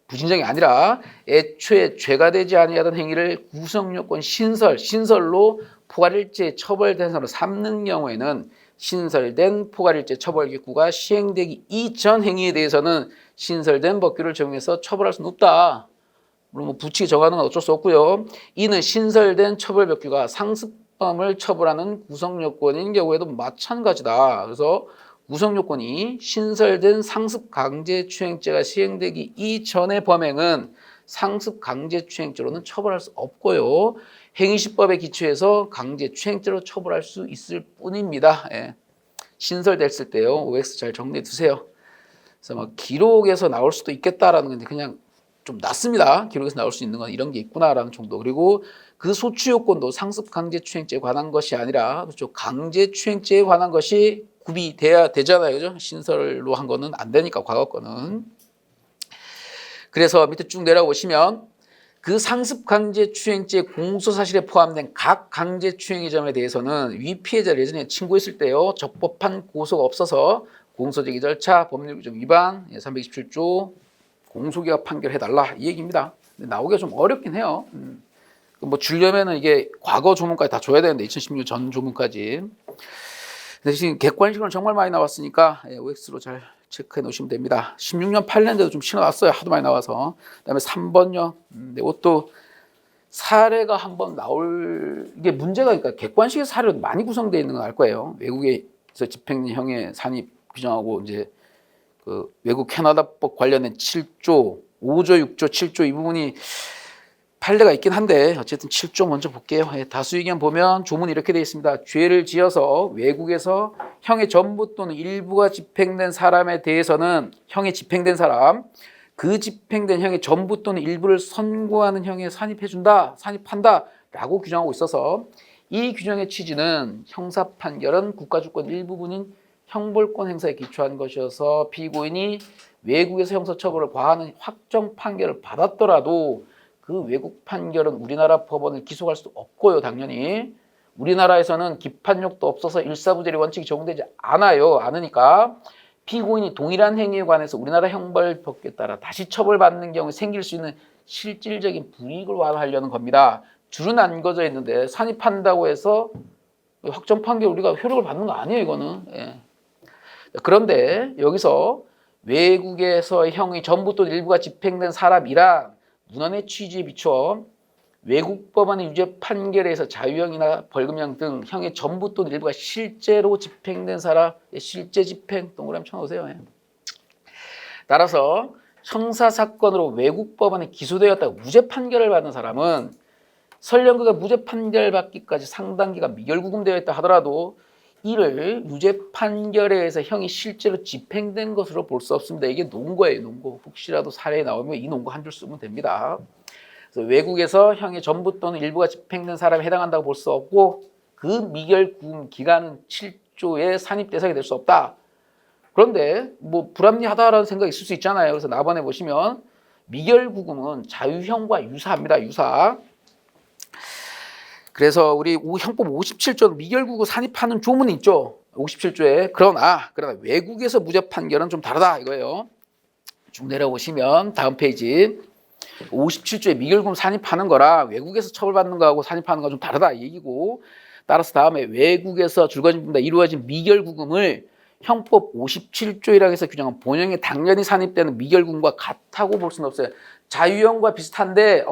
부진정이 아니라 애초에 죄가 되지 아니하던 행위를 구성요건 신설로 포괄일제 처벌 대상으로 삼는 경우에는 신설된 포괄일제 처벌기구가 시행되기 이전 행위에 대해서는 신설된 법규를 적용해서 처벌할 수는 없다. 물론 뭐 부칙이 정하는 건 어쩔 수 없고요. 이는 신설된 처벌법규가 상습범을 처벌하는 구성요건인 경우에도 마찬가지다. 그래서 구성요건이 신설된 상습강제추행죄가 시행되기 이전의 범행은 상습강제추행죄로는 처벌할 수 없고요. 행위시법에 기초해서 강제추행죄로 처벌할 수 있을 뿐입니다. 신설됐을 때요. OX 잘 정리해 두세요. 그래서 뭐 기록에서 나올 수도 있겠다라는 건데 그냥 좀 낮습니다. 기록에서 나올 수 있는 건 이런 게 있구나라는 정도. 그리고 그 소추 요건도 상습 강제추행죄에 관한 것이 아니라 그렇죠. 강제추행죄에 관한 것이 구비돼야 되잖아요. 그죠? 신설로 한 거는 안 되니까 과거 거는. 그래서 밑에 쭉 내려보시면 그 상습 강제추행죄 공소 사실에 포함된 각 강제추행의 점에 대해서는 위 피해자를 예전에 친구했을 때요. 적법한 고소가 없어서 공소제기 절차, 법률 규정 위반, 327조 공소기각 판결해달라 이 얘기입니다. 근데 나오기가 좀 어렵긴 해요. 뭐 주려면은 이게 과거 조문까지 다 줘야 되는데 2016년 전 조문까지. 근데 지금 객관식으로는 정말 많이 나왔으니까 OX로 잘 체크해 놓으시면 됩니다. 16년 8년대도 좀 신어놨어요. 하도 많이 나와서. 그다음에 3번요. 이것도 사례가 한번 나올 이게 문제가 그러니까 객관식의 사례로 많이 구성되어 있는 건 알 거예요. 외국에서 집행형의 산입 규정하고 이제 그 외국 캐나다법 관련된 7조, 5조, 6조, 7조 이 부분이 판례가 있긴 한데 어쨌든 7조 먼저 볼게요. 다수 의견 보면 조문이 이렇게 되어 있습니다. 죄를 지어서 외국에서 형의 전부 또는 일부가 집행된 사람에 대해서는 형의 집행된 사람, 그 집행된 형의 전부 또는 일부를 선고하는 형에 산입한다 라고 규정하고 있어서 이 규정의 취지는 형사 판결은 국가주권 일부분인 형벌권 행사에 기초한 것이어서 피고인이 외국에서 형사처벌을 과하는 확정 판결을 받았더라도 그 외국 판결은 우리나라 법원을 기소할 수 없고요. 당연히 우리나라에서는 기판력도 없어서 일사부재리 원칙이 적용되지 않으니까 피고인이 동일한 행위에 관해서 우리나라 형벌법규에 따라 다시 처벌받는 경우에 생길 수 있는 실질적인 불이익을 완화하려는 겁니다. 줄은 안 그어져 있는데 산입한다고 해서 확정 판결 우리가 효력을 받는 거 아니에요. 이거는. 그런데 여기서 외국에서 형이 전부 또는 일부가 집행된 사람이란 문헌의 취지에 비추어 외국 법원의 유죄 판결에 의해서 자유형이나 벌금형 등 형의 전부 또는 일부가 실제로 집행된 사람의 실제 집행 동그라미 쳐놓으세요. 따라서 형사사건으로 외국 법원에 기소되었다고 무죄 판결을 받은 사람은 설령 그가 무죄 판결 받기까지 상당 기간 미결구금되어 있다 하더라도 이를 유죄 판결에 의해서 형이 실제로 집행된 것으로 볼 수 없습니다. 이게 논거예요. 논거. 혹시라도 사례에 나오면 이 논거 한 줄 쓰면 됩니다. 그래서 외국에서 형의 전부 또는 일부가 집행된 사람에 해당한다고 볼 수 없고 그 미결구금 기간은 7조의 산입 대상이 될 수 없다. 그런데 뭐 불합리하다라는 생각이 있을 수 있잖아요. 그래서 나번에 보시면 미결구금은 자유형과 유사합니다. 유사. 그래서 우리 형법 57조 미결구금 산입하는 조문이 있죠. 57조에. 그러나 외국에서 무죄 판결은 좀 다르다 이거예요. 쭉 내려오시면 다음 페이지 57조에 미결구금 산입하는 거랑 외국에서 처벌받는 거하고 산입하는 거 좀 다르다 이 얘기고 따라서 다음에 외국에서 줄거진다 이루어진 미결구금을 형법 57조이라고 해서 규정한 본형에 당연히 산입되는 미결구금과 같다고 볼 수는 없어요. 자유형과 비슷한데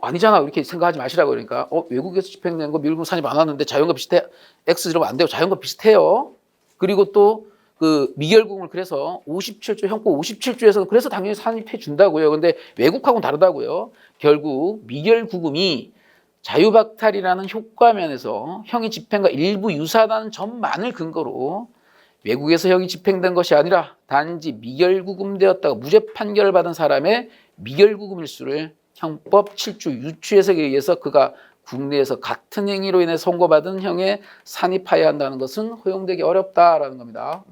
아니잖아 이렇게 생각하지 마시라고 그러니까 외국에서 집행된 거 미결구금 산입 안 하는데 자유형과 비슷해 X 이러면 안 돼요. 자유형과 비슷해요. 그리고 또 그 미결구금을 그래서 57조 형법 57조에서는 그래서 당연히 산입해 준다고요. 근데 외국하고는 다르다고요. 결국 미결구금이 자유박탈이라는 효과면에서 형이 집행과 일부 유사하다는 점만을 근거로 외국에서 형이 집행된 것이 아니라 단지 미결구금되었다가 무죄 판결을 받은 사람의 미결구금 일수를 형법 7조 유추 해석에 의해서 그가 국내에서 같은 행위로 인해 선고받은 형에 산입하여야 한다는 것은 허용되기 어렵다라는 겁니다.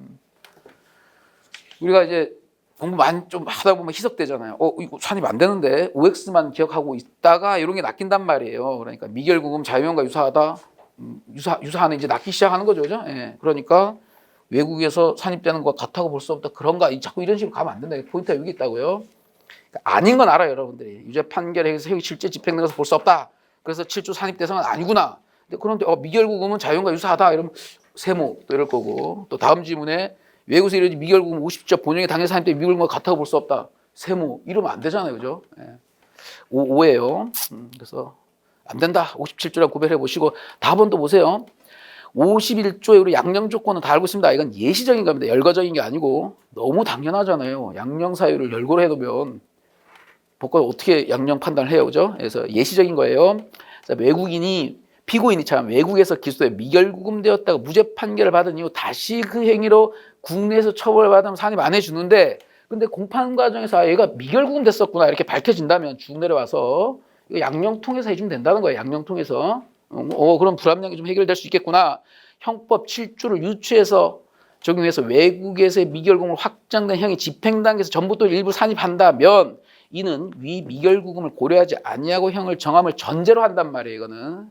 우리가 이제 공부 많이 좀 하다 보면 희석되잖아요. 이거 산입 안 되는데 OX만 기억하고 있다가 이런 게 낚인단 말이에요. 그러니까 미결국음 자유형과 유사하다. 유사하는 이제 낚기 시작하는 거죠, 그죠? 예. 그러니까 외국에서 산입되는 것 같다고 볼 수 없다. 그런가? 자꾸 이런 식으로 가면 안 된다. 포인트가 여기 있다고요. 그러니까 아닌 건 알아요, 여러분들이. 유죄 판결에서 형이 실제 집행된 것을 볼 수 없다. 그래서 7조 산입 대상은 아니구나. 그런데 미결국음은 자유형과 유사하다. 이러면 세모 또 이럴 거고. 또 다음 지문에 외국에서 이러지 미결국음 50조 본형의 당해 산입된 미결국음과 같다고 볼 수 없다. 세모 이러면 안 되잖아요, 그죠? 예. 오예요. 그래서 안 된다. 57조라고 구별해 보시고 답은 또 보세요. 51조에 우리 양형 조건은 다 알고 있습니다. 이건 예시적인 겁니다. 열거적인 게 아니고 너무 당연하잖아요. 양형 사유를 열거로 해두면 법관 어떻게 양형 판단을 해요, 그죠? 그래서 예시적인 거예요. 그래서 외국인이 피고인이 참 외국에서 기소돼 미결구금되었다가 무죄 판결을 받은 이후 다시 그 행위로 국내에서 처벌받으면 산입 안 해주는데 근데 공판 과정에서 얘가 미결구금 됐었구나 이렇게 밝혀진다면 쭉 내려와서 이거 양형 통해서 해주면 된다는 거예요. 양형 통해서. 그럼 불합리한 게 좀 해결될 수 있겠구나. 형법 7조를 유추해서 적용해서 외국에서의 미결구금을 확정된 형이 집행 단계에서 전부 또 일부 산입한다면 이는 위 미결구금을 고려하지 아니하고 형을 정함을 전제로 한단 말이에요. 이거는.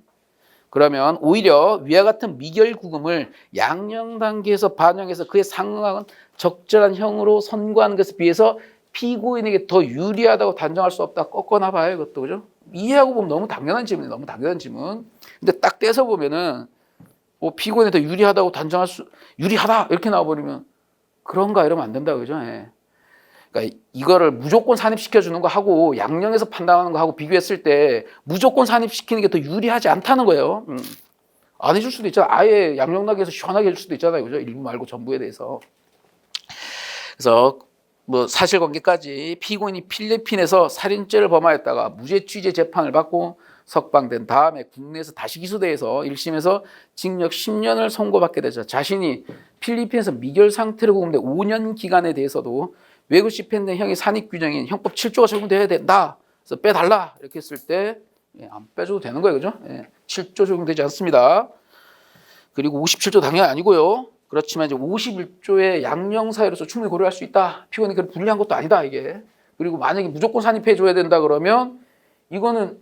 그러면 오히려 위와 같은 미결구금을 양형 단계에서 반영해서 그에 상응한 적절한 형으로 선고하는 것에 비해서 피고인에게 더 유리하다고 단정할 수 없다. 꺾어놔 봐요, 이것도. 그죠? 이해하고 보면 너무 당연한 질문이에요. 너무 당연한 질문. 근데 딱 떼서 보면은 피고인에 더 유리하다고 단정할 수, 유리하다! 이렇게 나와버리면 그런가? 이러면 안 된다. 그죠? 예. 그러니까 이거를 무조건 산입시켜주는 거 하고 양형에서 판단하는 거 하고 비교했을 때 무조건 산입시키는 게 더 유리하지 않다는 거예요. 안 해줄 수도 있잖아. 아예 양형나게 해서 시원하게 해줄 수도 있잖아요. 그죠? 일부 말고 전부에 대해서. 그래서 사실관계까지 피고인이 필리핀에서 살인죄를 범하였다가 무죄 취재 재판을 받고 석방된 다음에 국내에서 다시 기소돼서 1심에서 징역 10년을 선고받게 되자 자신이 필리핀에서 미결 상태로 구금된 5년 기간에 대해서도 외국 집행된 형의 산입 규정인 형법 7조가 적용돼야 된다. 그래서 빼달라 이렇게 했을 때 안 빼줘도 되는 거예요, 그죠? 7조 적용되지 않습니다. 그리고 57조 당연히 아니고요. 그렇지만 이제 51조의 양형 사유로서 충분히 고려할 수 있다. 피고인이 그렇게 불리한 것도 아니다 이게. 그리고 만약에 무조건 산입해 줘야 된다 그러면 이거는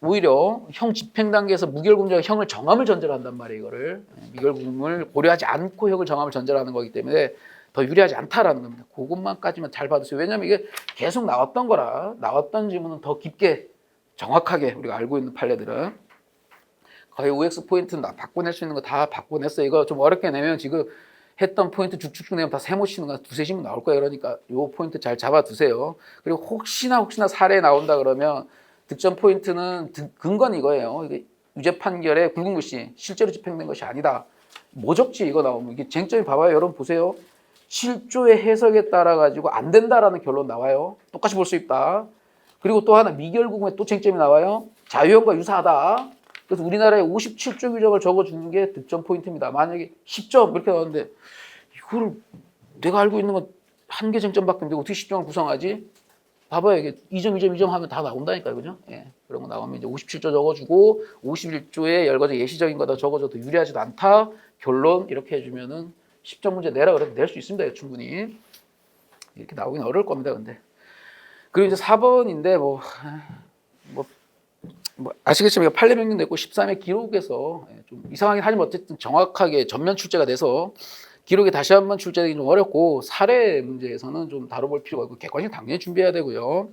오히려 형 집행 단계에서 무결구금자가 형을 정함을 전제로 한단 말이에요. 이거를 미결구금을 고려하지 않고 형을 정함을 전제로 하는 거기 때문에 더 유리하지 않다라는 겁니다. 그것만까지만 잘 받으세요. 왜냐하면 이게 계속 나왔던 거라 나왔던 지문은 더 깊게 정확하게 우리가 알고 있는 판례들은 거의 OX 포인트는 다 바꿔낼 수 있는 거 다 바꿔냈어요. 이거 좀 어렵게 내면 지금 했던 포인트 쭉쭉쭉 내면 다 세모 치는 거 두세 시면 나올 거예요. 그러니까 요 포인트 잘 잡아두세요. 그리고 혹시나 사례 나온다 그러면 득점 포인트는 근거는 이거예요. 이게 유죄 판결에 굵은 글씨 실제로 집행된 것이 아니다. 뭐 적지 이거 나오면 이게 쟁점이 봐봐요. 여러분 보세요. 7조의 해석에 따라 가지고 안 된다라는 결론 나와요. 똑같이 볼 수 있다. 그리고 또 하나 미결구금에 또 쟁점이 나와요. 자유형과 유사하다. 그래서 우리나라에 57조 규정을 적어주는 게 득점 포인트입니다. 만약에 10점 이렇게 나오는데 이거를 내가 알고 있는 건 한 개 쟁점밖에 없는데 어떻게 10점을 구성하지? 봐봐요. 이게 2점, 2점, 2점 하면 다 나온다니까요. 그죠? 그런 거 나오면 이제 57조 적어주고 51조에 열거적 예시적인 거다 적어줘도 유리하지도 않다. 결론 이렇게 해주면은 10점 문제 내라 그래도 낼 수 있습니다. 충분히. 이렇게 나오긴 어려울 겁니다. 근데. 그리고 이제 4번인데 아시겠지만 판례 변경됐고 13회 기록에서 좀 이상하긴 하지만 어쨌든 정확하게 전면 출제가 돼서 기록에 다시 한번 출제되기 좀 어렵고 사례 문제에서는 좀 다뤄볼 필요가 있고 객관식 당연히 준비해야 되고요.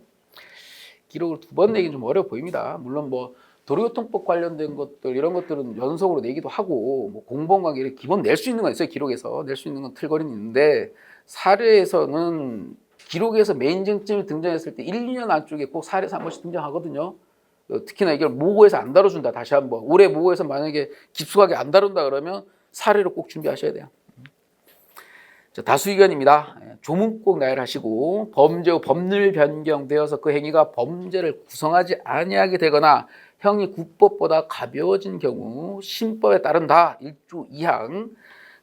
기록을 두 번 내기는 좀 어려워 보입니다. 물론 도로교통법 관련된 것들 이런 것들은 연속으로 내기도 하고 공범관계 기본 낼 수 있는 건 있어요. 기록에서 낼 수 있는 건 틀거리는 있는데 사례에서는 기록에서 메인 쟁점이 등장했을 때 1, 2년 안쪽에 꼭 사례에서 한 번씩 등장하거든요. 특히나 이걸 모고에서 안 다뤄준다. 다시 한번 올해 모고에서 만약에 깊숙하게 안 다룬다 그러면 사례로 꼭 준비하셔야 돼요. 자, 다수 의견입니다. 조문 꼭 나열하시고 범죄 후 법률 변경되어서 그 행위가 범죄를 구성하지 아니하게 되거나 형이 국법보다 가벼워진 경우 신법에 따른다. 1조 2항.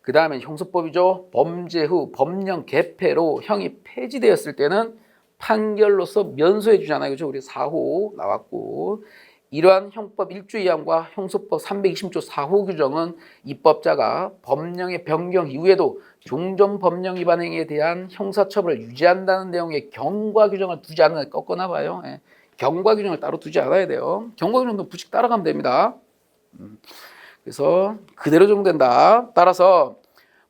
그 다음에 형소법이죠. 범죄 후 법령 개폐로 형이 폐지되었을 때는 판결로서 면소해 주잖아요. 그죠? 우리 4호 나왔고 이러한 형법 1조 2항과 형소법 320조 4호 규정은 입법자가 법령의 변경 이후에도 종전 법령 위반 행위에 대한 형사처벌을 유지한다는 내용의 경과 규정을 두지 않는 꺾어나 봐요. 예. 경과 규정을 따로 두지 않아야 돼요. 경과 규정도 부칙 따라가면 됩니다. 그래서 그대로 적용된다. 따라서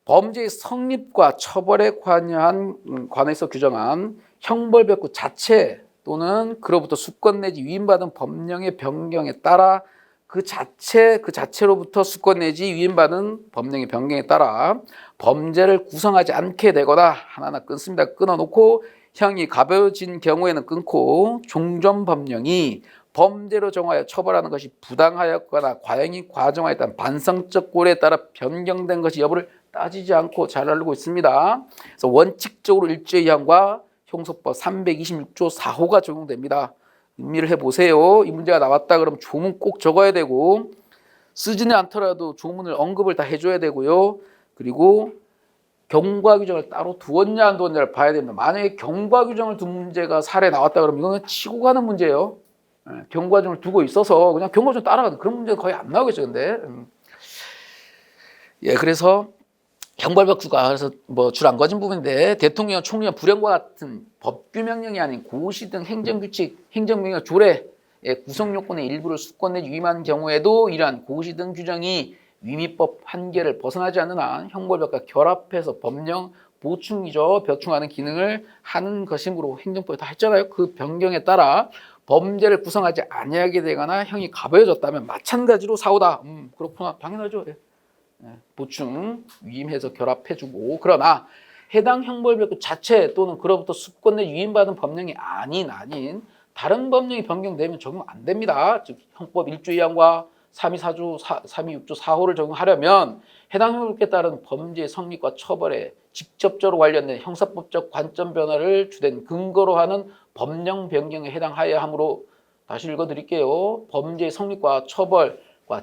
범죄의 성립과 처벌에 관해서 규정한 형벌벽구 자체 또는 그로부터 수권 내지 위임받은 법령의 변경에 따라 그 자체로부터 수권 내지 위임받은 법령의 변경에 따라 범죄를 구성하지 않게 되거나 하나하나 끊습니다. 끊어놓고 형이 가벼워진 경우에는 끊고 종전 법령이 범죄로 정하여 처벌하는 것이 부당하였거나 과형이 과정하였다는 반성적 고려에 따라 변경된 것이 여부를 따지지 않고 잘 알고 있습니다. 그래서 원칙적으로 1조 2항과 형소법 326조 4호가 적용됩니다. 음미를 해보세요. 이 문제가 나왔다 그러면 조문 꼭 적어야 되고 쓰지는 않더라도 조문을 언급을 다 해줘야 되고요. 그리고 경과 규정을 따로 두었냐 안 두었냐를 봐야 됩니다. 만약에 경과 규정을 둔 문제가 사례 나왔다 그러면 이거는 치고 가는 문제예요. 경과 규정을 두고 있어서 그냥 경과 규정 따라가는 그런 문제가 거의 안 나오겠죠. 근데 예, 그래서 형벌벽수가 그래서 뭐 줄 안 거진 부분인데 대통령, 총리의 불행과 같은 법규명령이 아닌 고시 등 행정규칙, 행정명령 조례의 구성 요건의 일부를 수권 내지 위임한 경우에도 이러한 고시 등 규정이 위미법 한계를 벗어나지 않는 한 형벌벽과 결합해서 법령 보충이죠. 벼충하는 기능을 하는 것이므로 행정법에 다 했잖아요. 그 변경에 따라 범죄를 구성하지 아니하게 되거나 형이 가벼워졌다면 마찬가지로 사후다. 그렇구나. 당연하죠. 보충, 위임해서 결합해주고 그러나 해당 형벌벽 자체 또는 그로부터 수권 내지 위임받은 법령이 아닌 다른 법령이 변경되면 적용 안 됩니다. 즉 형법 1조 2항과 326조 4호를 적용하려면 해당 형법에 따른 범죄의 성립과 처벌에 직접적으로 관련된 형사법적 관점 변화를 주된 근거로 하는 법령 변경에 해당하여야 하므로 다시 읽어드릴게요. 범죄의 성립과 처벌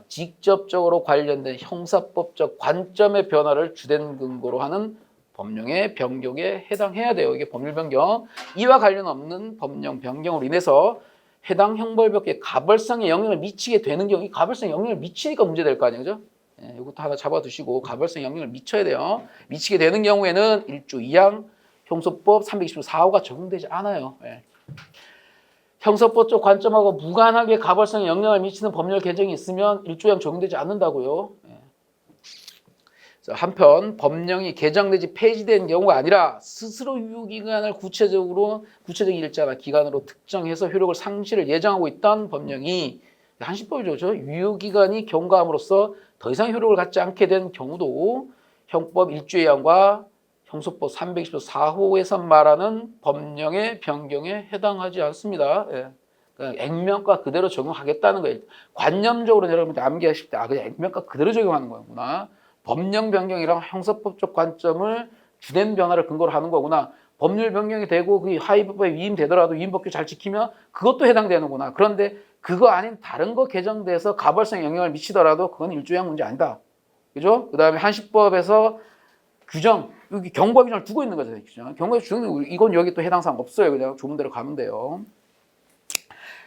직접적으로 관련된 형사법적 관점의 변화를 주된 근거로 하는 법령의 변경에 해당해야 돼요. 이게 법률 변경. 이와 관련 없는 법령 변경으로 인해서 해당 형벌벽에 가벌성에 영향을 미치게 되는 경우, 이 가벌성에 영향을 미치니까 문제될 거 아니에요. 그죠? 예, 이것도 하나 잡아두시고 가벌성에 영향을 미쳐야 돼요. 미치게 되는 경우에는 1조 2항 형소법 320조 4호가 적용되지 않아요. 예. 형사법적 관점하고 무관하게 가벌성에 영향을 미치는 법률 개정이 있으면 1조 2항 적용되지 않는다고요. 한편 법령이 개정 내지 폐지된 경우가 아니라 스스로 유효기간을 구체적인 일자나 기간으로 특정해서 효력을 상실을 예정하고 있던 법령이 한시법이죠. 저 유효기간이 경과함으로써 더 이상 효력을 갖지 않게 된 경우도 형법 1조 2항과 형소법 320조 4호에서 말하는 법령의 변경에 해당하지 않습니다. 예. 그러니까 액면가 그대로 적용하겠다는 거예요. 관념적으로 여러분들 암기하실 때 그냥 액면가 그대로 적용하는 거구나. 법령 변경이랑 형사법적 관점을 주된 변화를 근거로 하는 거구나. 법률 변경이 되고 그 하위법에 위임되더라도 위임법규 잘 지키면 그것도 해당되는구나. 그런데 그거 아닌 다른 거 개정돼서 가벌성에 영향을 미치더라도 그건 1조 2항 문제 아니다. 그죠? 그 다음에 한시법에서 규정, 여기 경과 규정을 두고 있는 거잖아요. 경과 규정, 이건 여기 또 해당 사항 없어요. 그냥 좋은 대로 가면 돼요.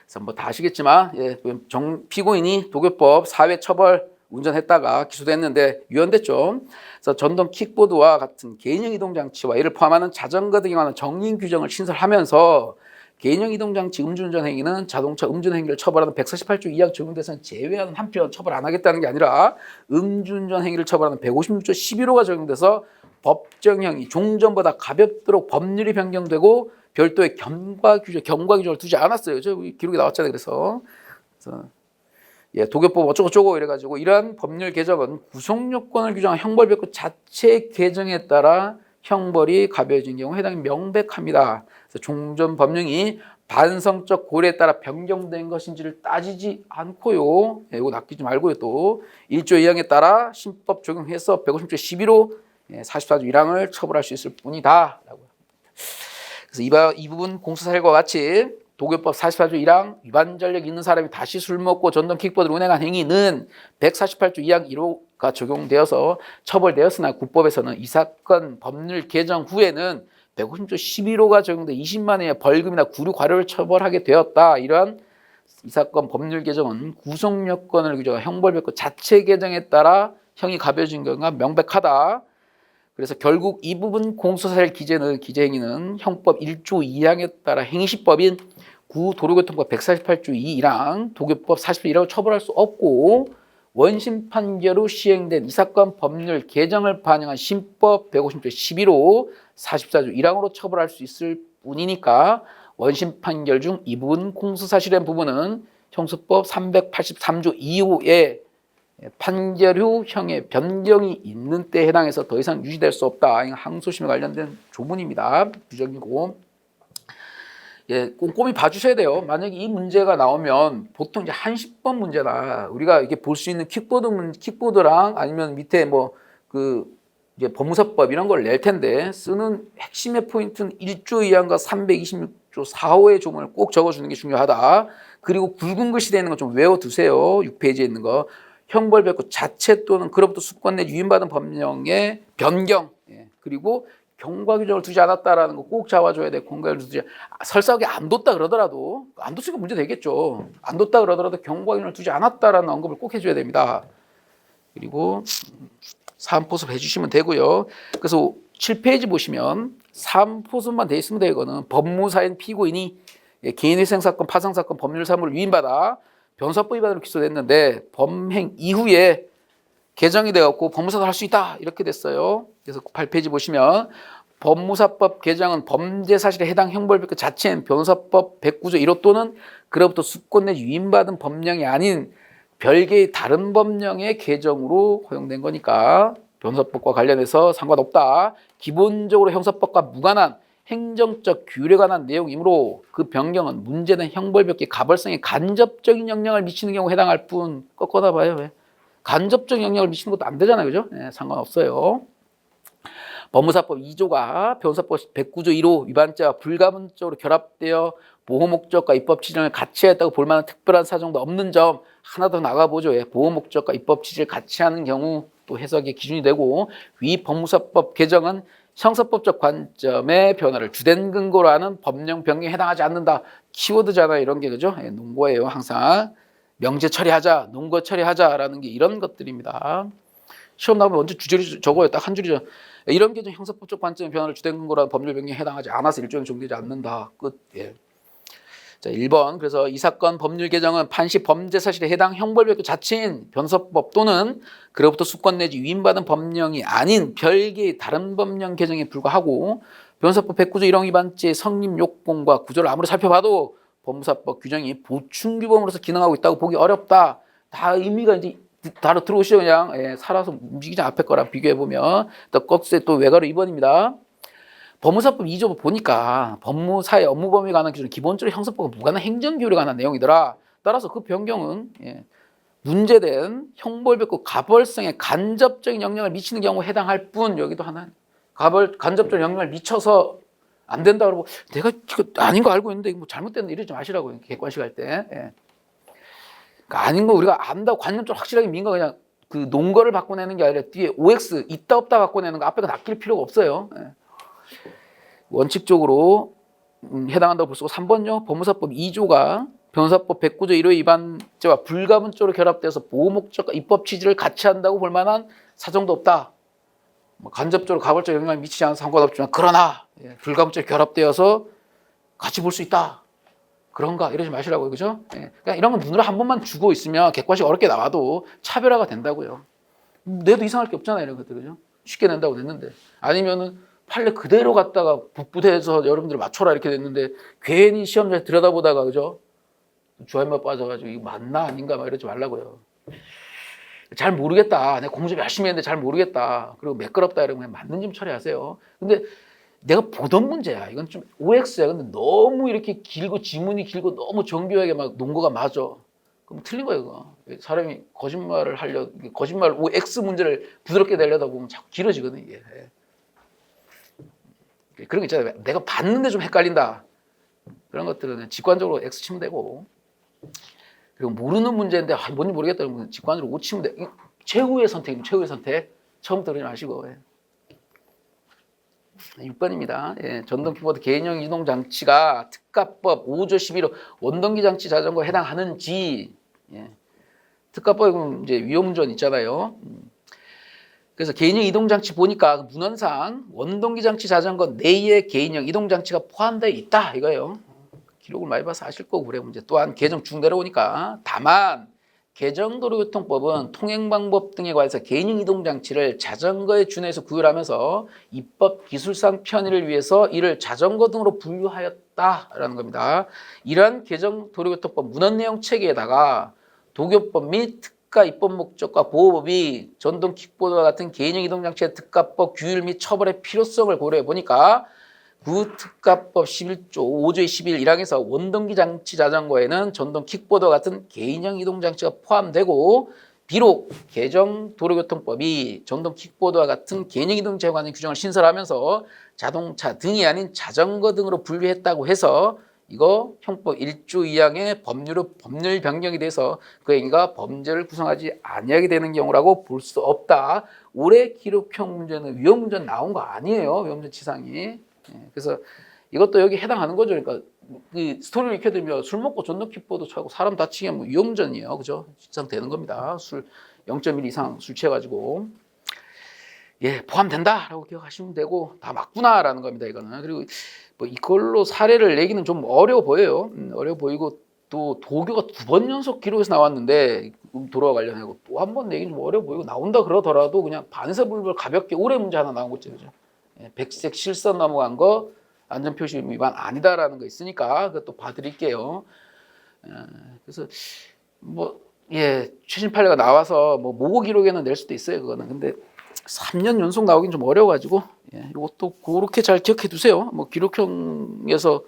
그래서 뭐 다 아시겠지만, 피고인이 도교법 사회 처벌 운전했다가 기소됐는데 위헌됐죠. 그래서 전동 킥보드와 같은 개인형 이동 장치와 이를 포함하는 자전거 등에 관한 정인 규정을 신설하면서 개인형 이동 장치 음주운전 행위는 자동차 음주운전 행위를 처벌하는 148조 2항 적용 대상 제외하는 한편 처벌 안 하겠다는 게 아니라 음주운전 행위를 처벌하는 156조 11호가 적용돼서 법정형이 종전보다 가볍도록 법률이 변경되고 별도의 경과 규정을 두지 않았어요. 저 기록이 나왔잖아요. 그래서 도교법 어쩌고저쩌고 이래가지고 이러한 법률 개정은 구속요건을 규정한 형벌벽구 자체 개정에 따라 형벌이 가벼워진 경우 해당이 명백합니다. 그래서 종전 법령이 반성적 고려에 따라 변경된 것인지를 따지지 않고요. 이거 낚이지 말고요. 또 1조 2항에 따라 신법 적용해서 150조 11호 44조 1항을 처벌할 수 있을 뿐이다. 그래서 이 부분 공수사실과 같이 도교법 44조 1항 위반 전력이 있는 사람이 다시 술 먹고 전동 킥보드를 운행한 행위는 148조 2항 1호가 적용되어서 처벌되었으나 국법에서는 이 사건 법률 개정 후에는 150조 11호가 적용돼 20만 원의 벌금이나 구류 과료를 처벌하게 되었다. 이러한 이 사건 법률 개정은 구속 여건을 규정한 형벌백구 자체 개정에 따라 형이 가벼워진 경우가 명백하다. 그래서 결국 이 부분 공소사실 기재행위는 형법 1조 2항에 따라 행위시법인 구도로교통법 148조 2랑 도교법 40조1하고 처벌할 수 없고 원심 판결 후 시행된 이 사건 법률 개정을 반영한 신법 150조 11호 44조 1항으로 처벌할 수 있을 뿐이니까 원심 판결 중 이 부분 공소사실의 부분은 형수법 383조 2호에 판결 후 형의 변경이 있는 때에 해당해서 더 이상 유지될 수 없다. 항소심에 관련된 조문입니다. 규정이고. 예, 꼼꼼히 봐주셔야 돼요. 만약에 이 문제가 나오면 보통 이제 한 10번 문제나 우리가 이게 볼 수 있는 킥보드랑 아니면 밑에 뭐 이제 법무사법 이런 걸 낼 텐데 쓰는 핵심의 포인트는 1조 2항과 326조 4호의 조문을 꼭 적어주는 게 중요하다. 그리고 굵은 글씨 되어 있는 거 좀 외워두세요. 6페이지에 있는 거. 형벌백구 자체 또는 그로부터 수권 내 유인받은 법령의 변경, 그리고 경과 규정을 두지 않았다라는 거 꼭 잡아줘야 돼. 경과 규정을 두지 설사하게 안 뒀다 그러더라도 안 뒀으니까 문제 되겠죠. 안 뒀다 그러더라도 경과 규정을 두지 않았다라는 언급을 꼭 해줘야 됩니다. 그리고 사안포섭 해주시면 되고요. 그래서 7페이지 보시면 사안포섭만 돼 있으면 돼요. 이거는 법무사인 피고인이 개인회생사건, 파상사건, 법률 사무를 위임받아 변호사법 위반으로 기소됐는데 범행 이후에 개정이 돼갖고 법무사도 할 수 있다 이렇게 됐어요. 그래서 8페이지 보시면 법무사법 개정은 범죄 사실에 해당 형벌백구 자체인 변호사법 109조 1호 또는 그로부터 수권 내 유인받은 법령이 아닌 별개의 다른 법령의 개정으로 허용된 거니까 변호사법과 관련해서 상관없다. 기본적으로 형사법과 무관한 행정적 규율에 관한 내용이므로 그 변경은 문제된 형벌백구의 가벌성에 간접적인 영향을 미치는 경우에 해당할 뿐. 꺾어다 봐요. 왜? 간접적 영향을 미치는 것도 안 되잖아요. 그죠? 네, 상관없어요. 법무사법 2조가 변호사법 109조 1호 위반죄와 불가분적으로 결합되어 보호 목적과 입법 취지를 같이 했다고 볼 만한 특별한 사정도 없는 점 하나 더 나가보죠. 보호 목적과 입법 취지를 같이 하는 경우 또 해석의 기준이 되고 위 법무사법 개정은 형사법적 관점의 변화를 주된 근거로 하는 법령 변경에 해당하지 않는다. 키워드잖아요. 이런 게 그죠? 논거예요. 항상 명제 처리하자, 논거 처리하자라는 게 이런 것들입니다. 시험 나오면 먼저 주제를 적어요. 딱 한 줄이죠. 이런 게 좀 형사법적 관점의 변화를 주된 근거로 하는 법률 변경에 해당하지 않아서 일종의 종되지 않는다. 끝. 예. 자, 1번. 그래서 이 사건 법률 개정은 판시 범죄 사실에 해당 형벌백구 자체인 변호사법 또는 그로부터 수권 내지 위임받은 법령이 아닌 별개의 다른 법령 개정에 불과하고 변호사법 109조 1항 위반죄의 성립 요건과 구조를 아무리 살펴봐도 법무사법 규정이 보충 규범으로서 기능하고 있다고 보기 어렵다. 다 의미가 이제 다로 들어오시죠. 그냥 살아서 움직이지 앞에 거랑 비교해보면 또 꺽쇠 또 외가로 2번입니다. 법무사법 2조 보니까 법무사의 업무 범위에 관한 기준은 기본적으로 형사법과 무관한 행정규율에 관한 내용이더라. 따라서 그 변경은 문제된 형벌백구 가벌성에 간접적인 영향을 미치는 경우에 해당할 뿐. 여기도 하나 간접적 영향을 미쳐서 안 된다 그러고 내가 이거 아닌 거 알고 있는데 뭐 잘못됐는데 이러지 마시라고요. 객관식 할 때. 그러니까 아닌 거 우리가 안다고 관념적으로 확실하게 민거 그냥 그 논거를 바꿔내는 게 아니라 뒤에 OX 있다 없다 바꿔내는 거 앞에가 낚일 필요가 없어요. 원칙적으로 해당한다고 볼 수 있고 3번요. 법무사법 2조가 변호사법 109조 1호 위반죄와 불가분적으로 결합돼서 보호 목적과 입법 취지를 같이 한다고 볼 만한 사정도 없다. 간접적으로 가벌적 영향을 미치지 않아서 상관없지만 그러나 불가분적으로 결합되어서 같이 볼 수 있다. 그런가 이러지 마시라고요. 그죠? 그러니까 이런 건 눈으로 한 번만 주고 있으면 객관식 어렵게 나와도 차별화가 된다고요. 내도 이상할 게 없잖아요. 이런 것들. 그죠? 쉽게 낸다고 냈는데 아니면은 판례 그대로 갖다가 북부대에서 여러분들 맞춰라 이렇게 됐는데 괜히 시험장에 들여다보다가 그죠? 주화인맛 빠져가지고 이거 맞나 아닌가 막 이러지 말라고요. 잘 모르겠다. 내가 공부 좀 열심히 했는데 잘 모르겠다. 그리고 매끄럽다 이러면 그냥 맞는 좀 처리하세요. 근데 내가 보던 문제야. 이건 좀 OX야. 근데 너무 이렇게 길고 지문이 길고 너무 정교하게 막 논거가 맞아. 그럼 틀린 거예요. 그거. 사람이 거짓말을 거짓말 OX 문제를 부드럽게 내려다 보면 자꾸 길어지거든 이게. 그런 거 있잖아요. 내가 봤는데 좀 헷갈린다. 그런 것들은 직관적으로 X 치면 되고 그리고 모르는 문제인데 뭔지 모르겠다 그러면 직관적으로 O 치면 돼. 최후의 선택입니다. 최후의 선택. 처음부터 그러지 마시고 6번입니다. 예, 전동 킥보드 개인용 이동 장치가 특가법 5조 11호 원동기 장치 자전거에 해당하는지. 예. 특가법은 이제 위험운전 있잖아요. 그래서 개인용 이동장치 보니까 문헌상 원동기 장치 자전거 내에 개인용 이동장치가 포함되어 있다 이거예요. 기록을 많이 봐서 아실 거고 그래. 문제 또한 개정 쭉 내려오니까 다만 개정도로교통법은 통행방법 등에 관해서 개인용 이동장치를 자전거에 준해서 구별하면서 입법 기술상 편의를 위해서 이를 자전거 등으로 분류하였다라는 겁니다. 이러한 개정도로교통법 문헌 내용 체계에다가 도교법 및 특가 입법 목적과 보호법이 전동 킥보드와 같은 개인용 이동장치의 특가법 규율 및 처벌의 필요성을 고려해 보니까 구특가법 11조 5조의 11 1항에서 원동기 장치 자전거에는 전동 킥보드와 같은 개인용 이동장치가 포함되고 비록 개정 도로교통법이 전동 킥보드와 같은 개인용 이동장치에 관한 규정을 신설하면서 자동차 등이 아닌 자전거 등으로 분류했다고 해서 이거 형법 1조 2항의 법률 변경이 돼서 그 행위가 범죄를 구성하지 아니하게 되는 경우라고 볼 수 없다. 올해 기록형 문제는 위험운전 나온 거 아니에요. 위험운전 치상이. 그래서 이것도 여기 해당하는 거죠. 그러니까 그 스토리를 익혀드리면 술 먹고 전동 킥보드 차고 사람 다치게 하면 위험운전이에요. 그죠? 치상되는 겁니다. 술 0.1 이상 술 취해가지고. 예, 포함된다라고 기억하시면 되고 다 맞구나라는 겁니다. 이거는. 그리고 뭐 이걸로 사례를 내기는 좀 어려워 보여요. 어려워 보이고 또 도교가 2번 연속 기록에서 나왔는데 도로와 관련해서 또 한 번 내기는 좀 어려워 보이고 나온다 그러더라도 그냥 반사불벌 가볍게 올해 문제 하나 나온 거죠. 그죠? 예, 백색 실선 넘어간 거 안전표시 위반 아니다라는 거 있으니까 그것도 봐드릴게요. 그래서 뭐 예, 최신 판례가 나와서 뭐 모고 기록에는 낼 수도 있어요. 그거는. 근데 3년 연속 나오긴 좀 어려워가지고 예, 이것도 그렇게 잘 기억해 두세요. 뭐 기록형에서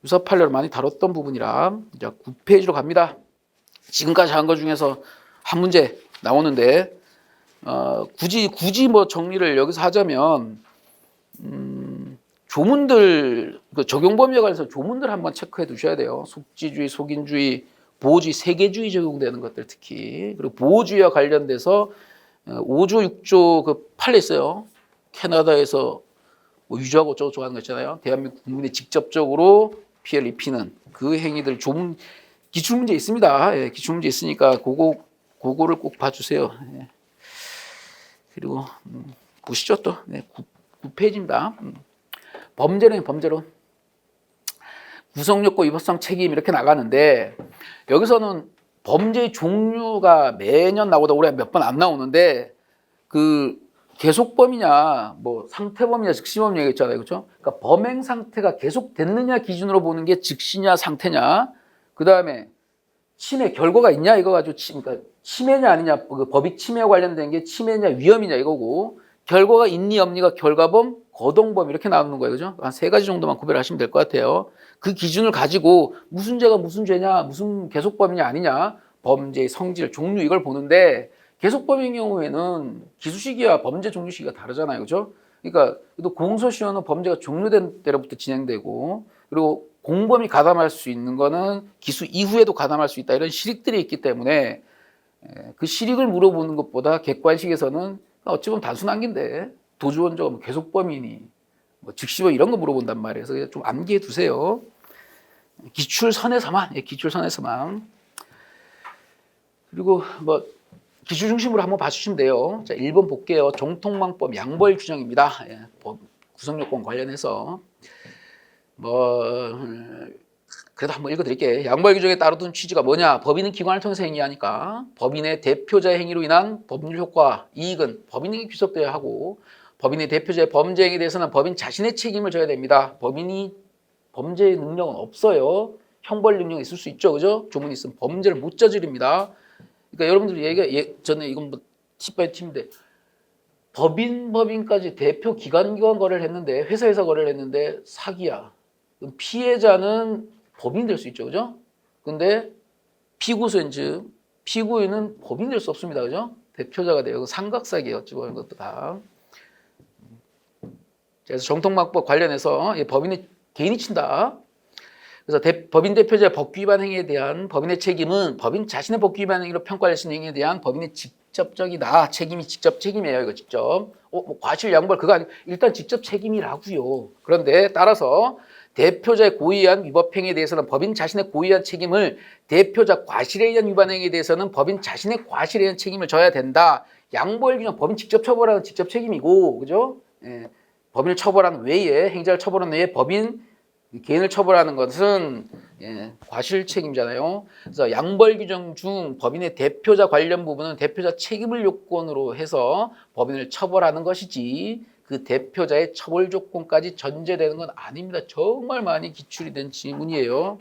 유사 판례를 많이 다뤘던 부분이라 이제 9페이지로 갑니다. 지금까지 한 거 중에서 한 문제 나오는데 굳이 뭐 정리를 여기서 하자면 조문들 그 적용 범위에 관해서 조문들 한번 체크해 두셔야 돼요. 속지주의, 속인주의, 보호주의, 세계주의 적용되는 것들 특히 그리고 보호주의와 관련돼서 5조 6조 그 판례 있어요. 캐나다에서 뭐 유죄하고 어쩌고 하는 거 있잖아요. 대한민국 국민에 직접적으로 피해를 입히는 그 행위들 조문 기출문제 있습니다. 예, 기출문제 있으니까 그거를 꼭 봐주세요. 예. 그리고 보시죠 또. 네, 9페이지입니다. 범죄론. 구성요건 위법성 책임 이렇게 나가는데 여기서는 범죄의 종류가 매년 나오다 올해 몇 번 안 나오는데 그 계속범이냐 뭐 상태범이냐 즉시범이냐 있잖아요. 그렇죠? 그러니까 범행 상태가 계속됐느냐 기준으로 보는 게 즉시냐 상태냐. 그다음에 침해 결과가 있냐 이거 가지고 그러니까 침해냐 아니냐 그 법익 침해와 관련된 게 침해냐 위험이냐 이거고 결과가 있니 없니가 결과범 거동범 이렇게 나오는 거예요. 그죠? 한 3가지 정도만 구별하시면 될 것 같아요. 그 기준을 가지고 무슨 죄가 무슨 죄냐 무슨 계속범이냐 아니냐 범죄의 성질 종류 이걸 보는데 계속범인 경우에는 기수 시기와 범죄 종류 시기가 다르잖아요. 그죠? 그러니까 또 공소시효는 범죄가 종료된 때로부터 진행되고 그리고 공범이 가담할 수 있는 거는 기수 이후에도 가담할 수 있다 이런 실익들이 있기 때문에 그 실익을 물어보는 것보다 객관식에서는 어찌 보면 단순한 긴데 도주원자가 뭐 계속범이니 뭐 즉시범 이런 거 물어본단 말이에요. 그래서 좀 암기해 두세요. 기출선에서만. 그리고 뭐 기출 중심으로 한번 봐주시면 돼요. 자, 1번 볼게요. 정통망법 양벌 규정입니다. 예, 구성요건 관련해서 그래도 한번 읽어드릴게요. 양벌 규정에 따르던 취지가 뭐냐? 법인은 기관을 통해서 행위하니까 법인의 대표자의 행위로 인한 법률 효과, 이익은 법인에게 귀속되어야 하고 법인의 대표자의 범죄 행위에 대해서는 법인 자신의 책임을 져야 됩니다. 법인이 범죄의 능력은 없어요. 형벌 능력이 있을 수 있죠. 그죠? 조문이 있으면 범죄를 못 저지릅니다. 그러니까 여러분들이 전에 이건 뭐 10번의 팀인데 법인까지 대표 기관 거래를 했는데 회사에서 거래를 했는데 사기야. 그럼 피해자는 법인이 될 수 있죠. 그죠? 근데 피고소인 즉 피고인은 법인이 될 수 없습니다. 그죠? 대표자가 돼요. 삼각사기예요. 어찌 보면 것도 다. 그래서 정통망법 관련해서 법인이 개인이 친다. 그래서 법인 대표자의 법규 위반 행위에 대한 법인의 책임은 법인 자신의 법규 위반 행위로 평가할 수 있는 행위에 대한 법인의 직접적이다. 책임이 직접 책임이에요. 이거 직접. 뭐 과실 양벌 그거 아니고 일단 직접 책임이라고요. 그런데 따라서 대표자의 고의한 위법 행위에 대해서는 법인 자신의 고의한 책임을 대표자 과실에 의한 위반 행위에 대해서는 법인 자신의 과실에 의한 책임을 져야 된다. 양벌 규정 법인 직접 처벌하는 직접 책임이고, 그죠? 예. 법인을 처벌하는 외에 행자를 처벌하는 외에 법인 개인을 처벌하는 것은 과실 책임이잖아요. 그래서 양벌 규정 중 법인의 대표자 관련 부분은 대표자 책임을 요건으로 해서 법인을 처벌하는 것이지 그 대표자의 처벌 조건까지 전제되는 건 아닙니다. 정말 많이 기출이 된 지문이에요.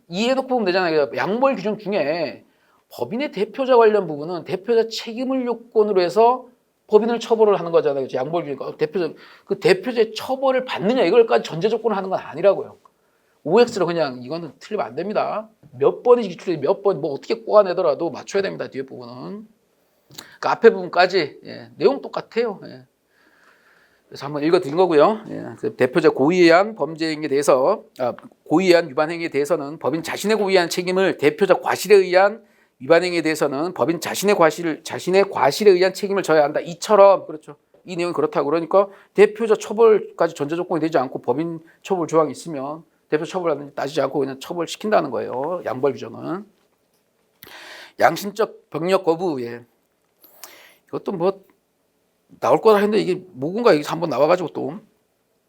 이해놓고 보면 되잖아요. 양벌 규정 중에 법인의 대표자 관련 부분은 대표자 책임을 요건으로 해서 법인을 처벌을 하는 거잖아요. 양벌 규정. 그 대표자의 처벌을 받느냐 이걸까지 전제 조건을 하는 건 아니라고요. OX로 그냥 이거는 틀리면 안 됩니다. 몇 번이 기출이 몇 번 뭐 어떻게 꼬아내더라도 맞춰야 됩니다. 뒤에 부분은. 그 앞에 부분까지 내용 똑같아요. 그래서 한번 읽어드린 거고요. 대표자 고의한 범죄 행위에 대해서 고의한 위반 행위에 대해서는 법인 자신의 고의한 책임을 대표자 과실에 의한 위반 행위에 대해서는 법인 자신의 과실에 의한 책임을 져야 한다. 이처럼 그렇죠. 이 내용이 그렇다고 그러니까 대표자 처벌까지 전제 조건이 되지 않고 법인 처벌 조항이 있으면 대표 처벌하는지 따지지 않고 그냥 처벌시킨다는 거예요. 양벌 규정은. 양심적 병력 거부. 이것도 뭐 나올 거다 했는데 이게 뭐군가 이게 한번 나와가지고 또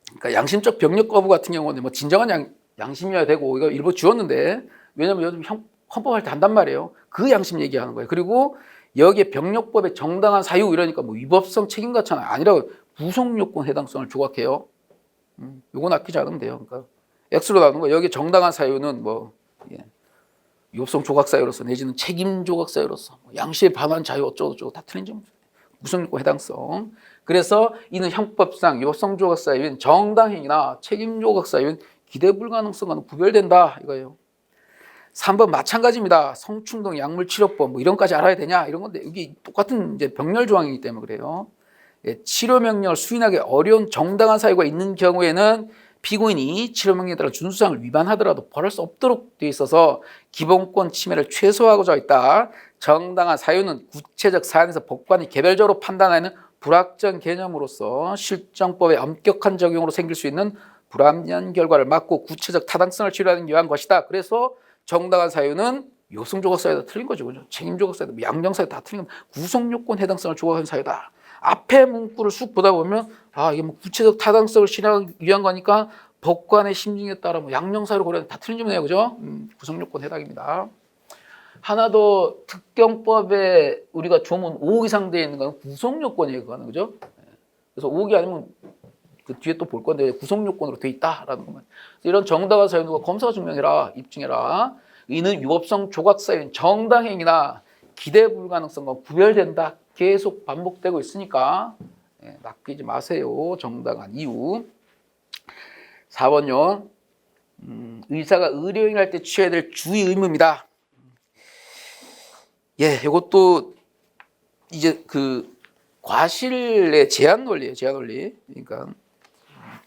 그러니까 양심적 병력 거부 같은 경우는 뭐 진정한 양심이어야 되고 이거 일부 지웠는데 왜냐면 요즘 헌법할 때 한단 말이에요. 그 양심 얘기하는 거예요. 그리고 여기에 병력법의 정당한 사유 이러니까 뭐 위법성 책임 같잖아요. 아니라고 구속요건 해당성을 조각해요. 요건 아끼지 않으면 돼요. 그러니까 X로 나오는 거 여기 정당한 사유는 뭐 위법성 조각 사유로서 내지는 책임 조각 사유로서 양심에 반한 자유 어쩌고저쩌고 다 틀린 점이죠. 구속요건 해당성. 그래서 이는 형법상 위법성 조각 사유인 정당행위나 책임 조각 사유인 기대 불가능성과는 구별된다 이거예요. 3번 마찬가지입니다. 성충동 약물치료법 뭐 이런까지 알아야 되냐 이런 건데 여기 똑같은 이제 병렬 조항이기 때문에 그래요. 치료 명령을 수행하기 어려운 정당한 사유가 있는 경우에는 피고인이 치료 명령에 따라 준수사항을 위반하더라도 벌할 수 없도록 되어 있어서 기본권 침해를 최소화하고자 했다. 정당한 사유는 구체적 사안에서 법관이 개별적으로 판단하는 불확정 개념으로서 실정법의 엄격한 적용으로 생길 수 있는 불합리한 결과를 막고 구체적 타당성을 치료하기 위한 것이다. 그래서 정당한 사유는 요성조각 사유다 틀린 거죠. 그죠? 책임조각 사유다, 양정 사유 다 틀린 거. 구속요건 해당성을 조각한 사유다. 앞에 문구를 쑥 보다 보면 이게 뭐 구체적 타당성을 실현하기 위한 거니까 법관의 심증에 따라 뭐 양정 사유로 고려 다 틀린 점이네요. 그죠? 구속요건 해당입니다. 하나 더 특경법에 우리가 조문 5억 이상 되어 있는 건 구속요건이에요. 그거는 그죠? 그래서 5억이 아니면 그 뒤에 또 볼 건데 구속요건으로 돼 있다라는 것만. 이런 정당한 사유 누가 검사가 증명해라, 입증해라. 이는 위법성 조각 사유인 정당행위나 기대 불가능성과 구별된다. 계속 반복되고 있으니까 낚이지 마세요. 정당한 이유. 4번요. 의사가 의료행위를 할 때 취해야 될 주의 의무입니다. 이것도 이제 그 과실의 제한 논리예요. 제한 논리. 그러니까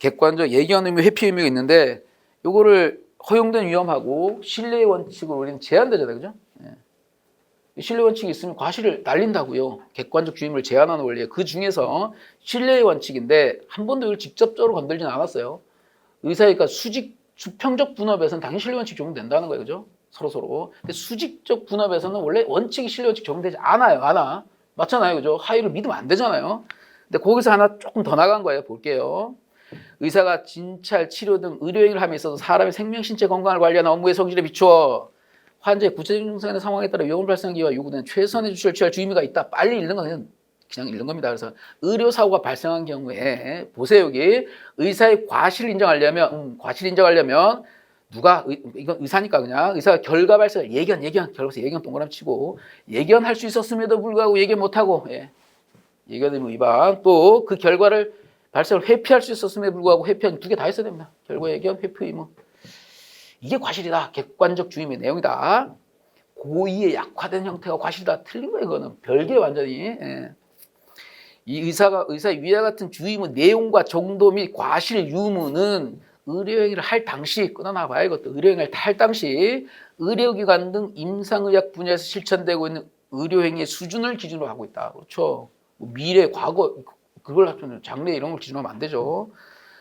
객관적 예견 의무, 회피 의무가 있는데 요거를 허용된 위험하고 신뢰의 원칙으로 우리는 제한되잖아요. 그죠? 신뢰 원칙이 있으면 과실을 날린다고요. 객관적 주임을 제한하는 원리에 그 중에서 신뢰의 원칙인데 한 번도 이걸 직접적으로 건들지는 않았어요. 의사니까 수평적 분업에서는 당연히 신뢰 원칙 적용된다는 거예요. 그죠? 서로. 근데 수직적 분업에서는 원래 원칙이 신뢰 원칙 적용되지 않아. 맞잖아요. 그죠? 하위를 믿으면 안 되잖아요. 근데 거기서 하나 조금 더 나간 거예요. 볼게요. 의사가 진찰, 치료 등 의료행위를 함에 있어서 사람의 생명, 신체 건강을 관리하는 업무의 성질에 비추어 환자의 구체적인 증상이나 상황에 따라 위험을 발생하기와 요구되는 최선의 조치를 취할 주의미가 있다. 빨리 읽는 건 그냥 읽는 겁니다. 그래서 의료사고가 발생한 경우에 보세요. 여기 의사의 과실을 인정하려면 누가 이건 의사니까 그냥 의사가 결과 발생 결과에서 예견 동그라미 치고 예견할 수 있었음에도 불구하고 예견 못하고 예견 의무 위반 또 그 결과를 발생을 회피할 수 있었음에도 불구하고 회피한 두 개 다 있어야 됩니다. 결과 예견, 회피 의무. 이게 과실이다. 객관적 주임의 내용이다. 고의의 약화된 형태가 과실이다. 틀린 거예요. 이거는 별개 완전히. 이 의사의 위와 같은 주임의 내용과 정도 및 과실 유무는 의료행위를 할 당시 끊어놔봐야 이것도 의료행위를 할 당시 의료기관 등 임상의학 분야에서 실천되고 있는 의료행위의 수준을 기준으로 하고 있다. 그렇죠. 뭐 미래, 과거 그걸 합치면 장래 이런 걸 기준으로 하면 안 되죠.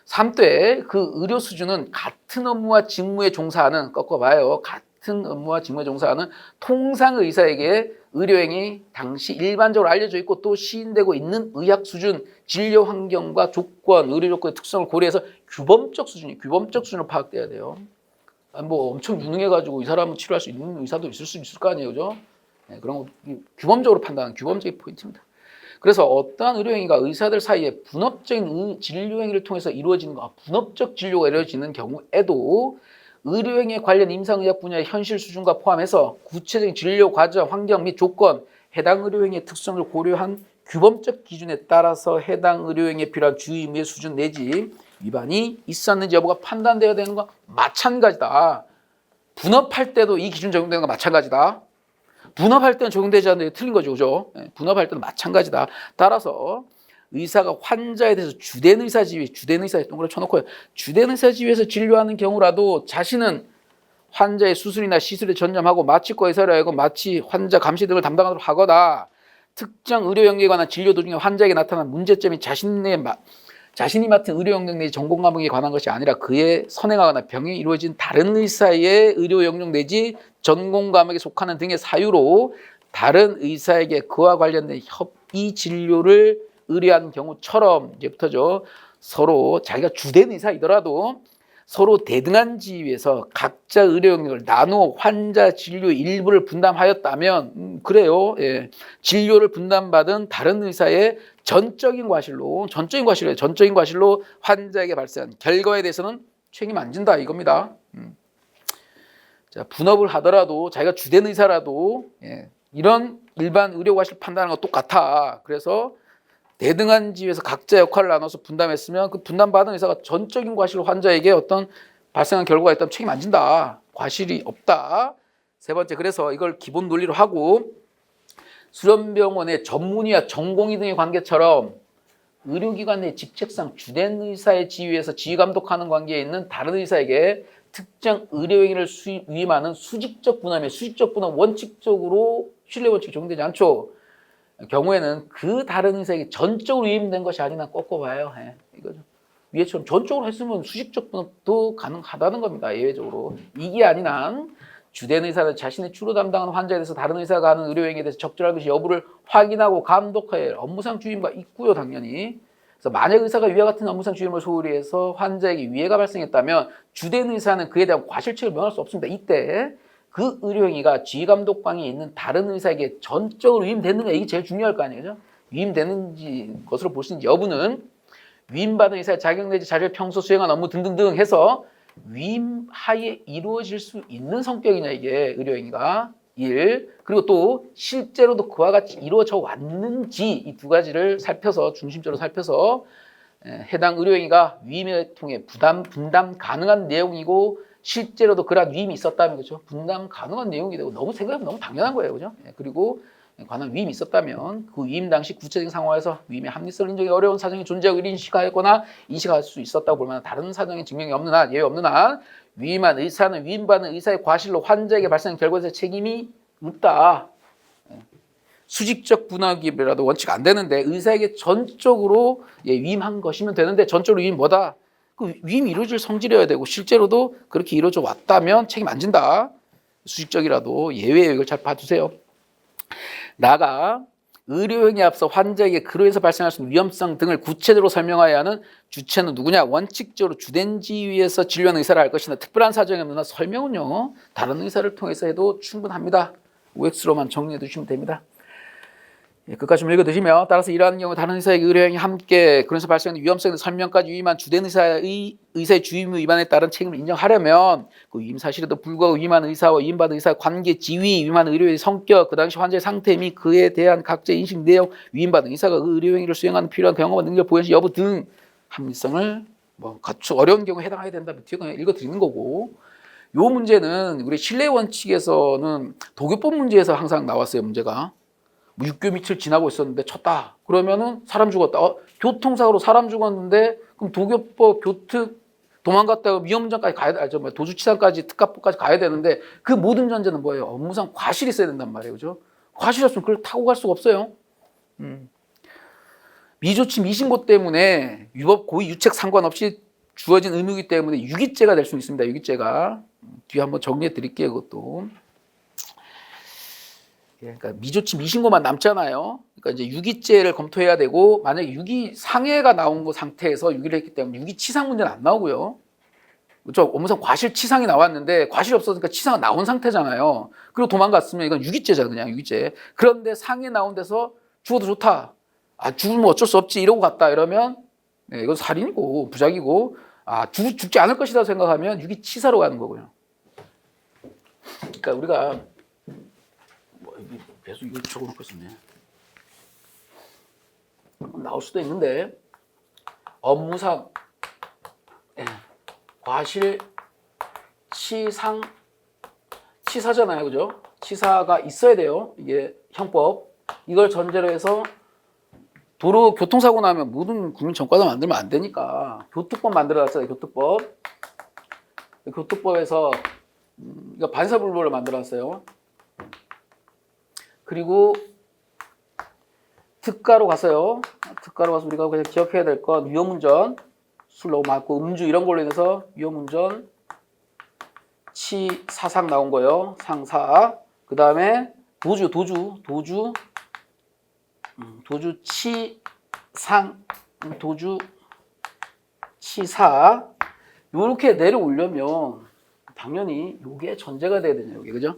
3대 그 의료 수준은 같은 업무와 직무에 종사하는 꺾어봐요. 같은 업무와 직무에 종사하는 통상 의사에게 의료행위 당시 일반적으로 알려져 있고 또 시인되고 있는 의학 수준, 진료 환경과 조건, 의료 조건의 특성을 고려해서 규범적 수준으로 파악돼야 돼요. 뭐 엄청 유능해가지고 이 사람은 치료할 수 있는 의사도 있을 수 있을 거 아니에요, 그죠? 네, 그런 거 규범적으로 판단하는 규범적인 포인트입니다. 그래서 어떠한 의료행위가 의사들 사이에 분업적인 진료행위를 통해서 이루어지는 거, 분업적 진료가 이루어지는 경우에도 의료행위에 관련 임상의학 분야의 현실 수준과 포함해서 구체적인 진료 과정, 환경 및 조건, 해당 의료행위의 특성을 고려한 규범적 기준에 따라서 해당 의료행위에 필요한 주의 의무의 수준 내지 위반이 있었는지 여부가 판단되어야 되는 건 마찬가지다. 분업할 때도 이 기준 적용되는 건 마찬가지다. 분업할 때는 적용되지 않는데 틀린 거죠, 그죠? 분업할 때는 마찬가지다. 따라서 의사가 환자에 대해서 주된 의사 동그랗게 쳐놓고요. 주된 의사 지위에서 진료하는 경우라도 자신은 환자의 수술이나 시술에 전념하고 마취과 의사로 하여금 마취, 환자 감시 등을 담당하도록 하거나 특정 의료 영역에 관한 진료 도중에 환자에게 나타난 문제점이 자신이 맡은 의료 영역 내지 전공 과목에 관한 것이 아니라 그에 선행하거나 병이 이루어진 다른 의사의 의료 영역 내지 전공 과목에 속하는 등의 사유로 다른 의사에게 그와 관련된 협의 진료를 의뢰한 경우처럼 이제부터죠. 서로 자기가 주된 의사이더라도 서로 대등한 지위에서 각자 의료 영역을 나누어 환자 진료 일부를 분담하였다면 그래요. 예. 진료를 분담받은 다른 의사의 전적인 과실로 환자에게 발생한 결과에 대해서는 책임 안 진다 이겁니다. 자, 분업을 하더라도 자기가 주된 의사라도 이런 일반 의료 과실 판단하는 거 똑같아. 그래서 대등한 지위에서 각자 역할을 나눠서 분담했으면 그 분담받은 의사가 전적인 과실로 환자에게 어떤 발생한 결과가 있다면 책임 안 진다. 과실이 없다. 세 번째, 그래서 이걸 기본 논리로 하고 수련병원의 전문의와 전공의 등의 관계처럼 의료기관 내 직책상 주된 의사의 지위에서 지휘 감독하는 관계에 있는 다른 의사에게 특정 의료행위를 위임하는 수직적 분업 원칙적으로 신뢰 원칙이 적용되지 않죠. 경우에는 그 다른 의사에게 전적으로 위임된 것이 아니나 꺾어봐요. 이거죠. 위에처럼 전적으로 했으면 수직적 분업도 가능하다는 겁니다. 예외적으로. 이게 아닌 한 주된 의사는 자신의 주로 담당하는 환자에 대해서 다른 의사가 하는 의료행위에 대해서 적절한 것이 여부를 확인하고 감독해야 할 업무상 주임과 있고요. 당연히. 그래서 만약 의사가 위와 같은 업무상 주임을 소홀히 해서 환자에게 위해가 발생했다면 주된 의사는 그에 대한 과실책을 면할 수 없습니다. 이때 그 의료행위가 지휘감독방에 있는 다른 의사에게 전적으로 위임됐는가 이게 제일 중요할 거 아니에요. 위임되는지 것으로 볼 수 있는 여부는 위임받은 의사의 자격 내지 자리를 평소 수행한 업무 등등등 해서 위임하에 이루어질 수 있는 성격이냐 이게 의료행위가 1. 그리고 또 실제로도 그와 같이 이루어져 왔는지 이 두 가지를 중심적으로 살펴서 해당 의료행위가 위임을 통해 분담 가능한 내용이고 실제로도 그러한 위임이 있었다면 그렇죠. 분담 가능한 내용이 되고 너무 생각하면 너무 당연한 거예요. 그죠? 그리고 관한 위임이 있었다면 그 위임 당시 구체적인 상황에서 위임의 합리성을 인정이 어려운 사정이 존재하고 인식하였거나 인식할 수 있었다고 볼 만한 다른 사정의 증명이 없는 한 예외 없는 한 위임한 의사는 위임받은 의사의 과실로 환자에게 발생한 결과에 대해서 책임이 없다. 수직적 분업이라도 원칙 안 되는데 의사에게 전적으로 위임한 것이면 되는데 전적으로 위임 뭐다? 그 위임이 이루어질 성질이어야 되고 실제로도 그렇게 이루어져 왔다면 책임 안 진다. 수직적이라도 예외예요. 이걸 잘 봐주세요. 나아가 의료행위에 앞서 환자에게 그로 인해서 발생할 수 있는 위험성 등을 구체적으로 설명해야 하는 주체는 누구냐? 원칙적으로 주된 지위에서 진료하는 의사를 할 것이나 특별한 사정이 없는 한 설명은요. 다른 의사를 통해서 해도 충분합니다. OX로만 정리해 두시면 됩니다. 끝까지 좀 읽어두시면 따라서 이러한 경우 다른 의사에게 의료행위 함께 그래서 발생하는 위험성에 설명까지 위임한 주된 의사의 주임 위반에 따른 책임을 인정하려면 그 위임 사실에도 불구하고 위임한 의사와 위임받은 의사의 관계, 지위, 위임한 의료의 성격, 그 당시 환자의 상태 및 그에 대한 각자 인식 내용, 위임받은 의사가 그 의료행위를 수행하는 필요한 경험과 능력, 보여시 여부 등 합리성을 갖추 어려운 경우에 해당하게 된다면 뒤에 그냥 읽어드리는 거고 요 문제는 우리 신뢰 원칙에서는 도교법 문제에서 항상 나왔어요. 문제가. 6교 밑을 지나고 있었는데 쳤다. 그러면은 사람 죽었다. 교통사고로 사람 죽었는데 그럼 도교법 교특 도망갔다가 위험운전까지 가야 돼. 도주치사까지 특가법까지 가야 되는데 그 모든 전제는 뭐예요? 업무상 과실이 있어야 된단 말이에요. 그죠? 과실이 없으면 그걸 타고 갈 수가 없어요. 미조치 미신고 때문에 위법 고의 유책 상관없이 주어진 의무이기 때문에 유기죄가 될 수 있습니다. 유기죄가. 뒤에 한번 정리해 드릴게요. 그것도. 그러니까 미조치 미신고만 남잖아요. 그러니까 이제 유기죄를 검토해야 되고 만약에 유기 상해가 나온 거 상태에서 유기를 했기 때문에 유기치상 문제는 안 나오고요. 그렇죠? 업무상 과실치상이 나왔는데 과실이 없었으니까 치상은 나온 상태잖아요. 그리고 도망갔으면 이건 유기죄잖아요. 그냥 유기죄. 그런데 상해 나온 데서 죽어도 좋다. 아 죽으면 어쩔 수 없지 이러고 갔다 이러면 네, 이건 살인이고 부작이고 아 죽지 않을 것이다 생각하면 유기치사로 가는 거고요. 그러니까 우리가 계속 이거 적어놓고 있었네. 나올 수도 있는데 업무상 과실 치상 치사잖아요, 그죠? 치사가 있어야 돼요. 이게 형법. 이걸 전제로 해서 도로 교통사고 나면 모든 국민 전과자 만들면 안 되니까 교통법 만들어놨어요. 교통법. 교통법에서 이거 반사불벌을 만들어놨어요. 그리고 특가로 갔어요. 특가로 가서 우리가 그냥 기억해야 될 건 위험운전, 술 너무 많고 음주 이런 걸로 인해서 위험운전, 치사상 나온 거예요. 상사. 그 다음에 도주 치상, 도주 치사. 요렇게 내려오려면 당연히 요게 전제가 돼야 되냐, 요게 그죠?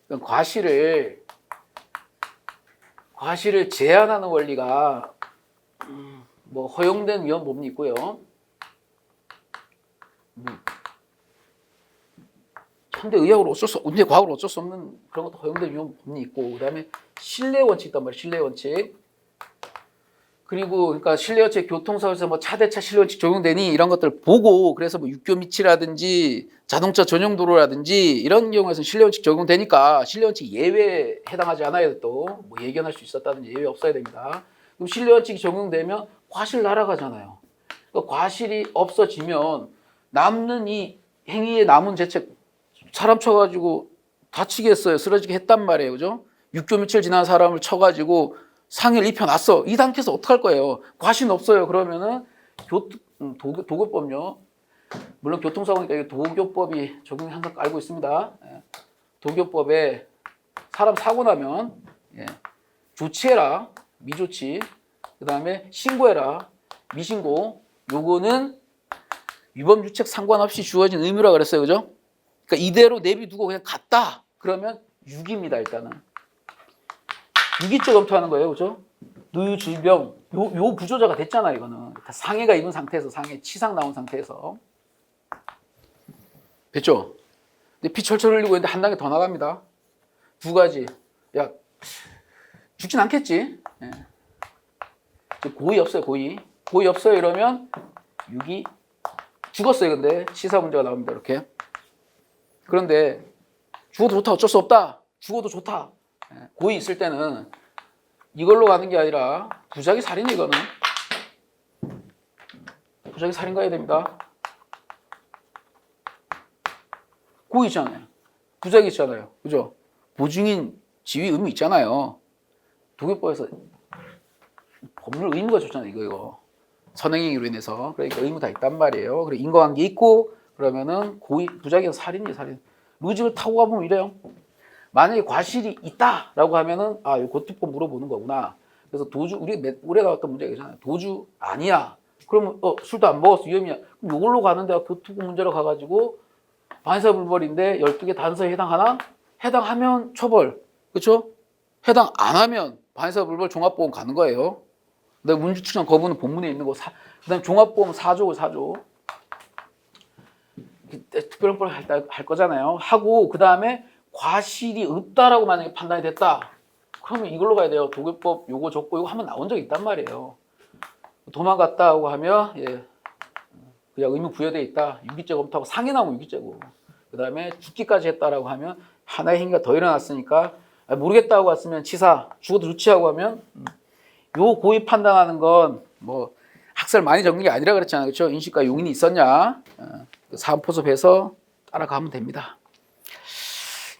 그러니까 과실을 제한하는 원리가 뭐 허용된 위헌법이 있고요. 현대 의학으로 현대 과학으로 어쩔 수 없는 그런 것도 허용된 위헌법이 있고, 그다음에 신뢰 원칙 있단 말이에요. 신뢰 원칙. 그리고 그러니까 신뢰 원칙 교통사고에서 뭐 차대차 신뢰 원칙 적용되니 이런 것들 보고 그래서 뭐 육교 미치라든지 자동차 전용 도로라든지 이런 경우에서 신뢰 원칙 적용되니까 신뢰 원칙 예외에 해당하지 않아야 또 뭐 예견할 수 있었다든지 예외 없어야 됩니다. 그럼 신뢰 원칙이 적용되면 과실 날아가잖아요. 그러니까 과실이 없어지면 남는 이 행위에 남은 죄책 사람 쳐가지고 다치게 했어요. 쓰러지게 했단 말이에요. 그죠? 육교 미칠 지난 사람을 쳐가지고 상해를 입혀놨어. 이 단계에서 어떡할 거예요? 과실은 없어요. 그러면은 도교법요. 물론 교통사고니까 이게 도교법이 적용이 항상 알고 있습니다. 도교법에 사람 사고 나면 조치해라. 미조치. 그 다음에 신고해라. 미신고. 요거는 위법 유책 상관없이 주어진 의무라 그랬어요. 그죠? 그러니까 이대로 내비두고 그냥 갔다. 그러면 유기입니다. 일단은. 유기죄 검토하는 거예요. 그죠? 노유질병. 요 구조자가 됐잖아요. 이거는. 상해가 입은 상태에서 상해 치상 나온 상태에서. 됐죠? 근데 피 철철 흘리고 있는데 한 단계 더 나갑니다. 두 가지. 야, 죽진 않겠지? 예. 고의 없어요. 고의 없어요. 이러면 유기 죽었어요. 근데 치사 문제가 나옵니다. 이렇게. 그런데 죽어도 좋다. 어쩔 수 없다. 죽어도 좋다. 고의 있을 때는 이걸로 가는 게 아니라 부작위 살인이 이거는 부작위 살인 가야 됩니다. 고의 있잖아요. 부작위 있잖아요. 그죠? 보증인 지위 의무 있잖아요. 도교법에서 법률 의무가 줬잖아요. 이거 선행행위로 인해서. 그러니까 의무 다 있단 말이에요. 그리고 인과관계 있고 그러면은 고의 부작위가 살인이 살인. 루직을 타고 가보면 이래요. 만약에 과실이 있다라고 하면은 아, 이거 고특법 물어보는 거구나. 그래서 도주 우리 올해 나왔던 문제가 있잖아요. 도주 아니야. 그러면 술도 안 먹었어 위험이야. 그럼 이걸로 가는데 교특법 문제로 가가지고 반사불벌인데 12개 단서에 해당하나? 해당하면 처벌. 그렇죠? 해당 안 하면 반사불벌 종합보험 가는 거예요. 그다음에 문주특정 거부는 본문에 있는 거. 그다음에 종합보험 4조. 특별형벌 할 거잖아요. 하고 그다음에 과실이 없다라고 만약에 판단이 됐다. 그러면 이걸로 가야 돼요. 도교법 요거 적고 요거 한번 나온 적이 있단 말이에요. 도망갔다고 하면 그냥 의무 부여돼 있다. 유기죄 검토하고 상해 나오면 유기죄고. 그다음에 죽기까지 했다라고 하면 하나의 행위가 더 일어났으니까 모르겠다고 했으면 치사, 죽어도 좋지 하고 하면 요 고의 판단하는 건 뭐 학설 많이 적는 게 아니라 그랬잖아요. 그렇죠? 인식과 용인이 있었냐? 사은포섭해서 따라가면 됩니다.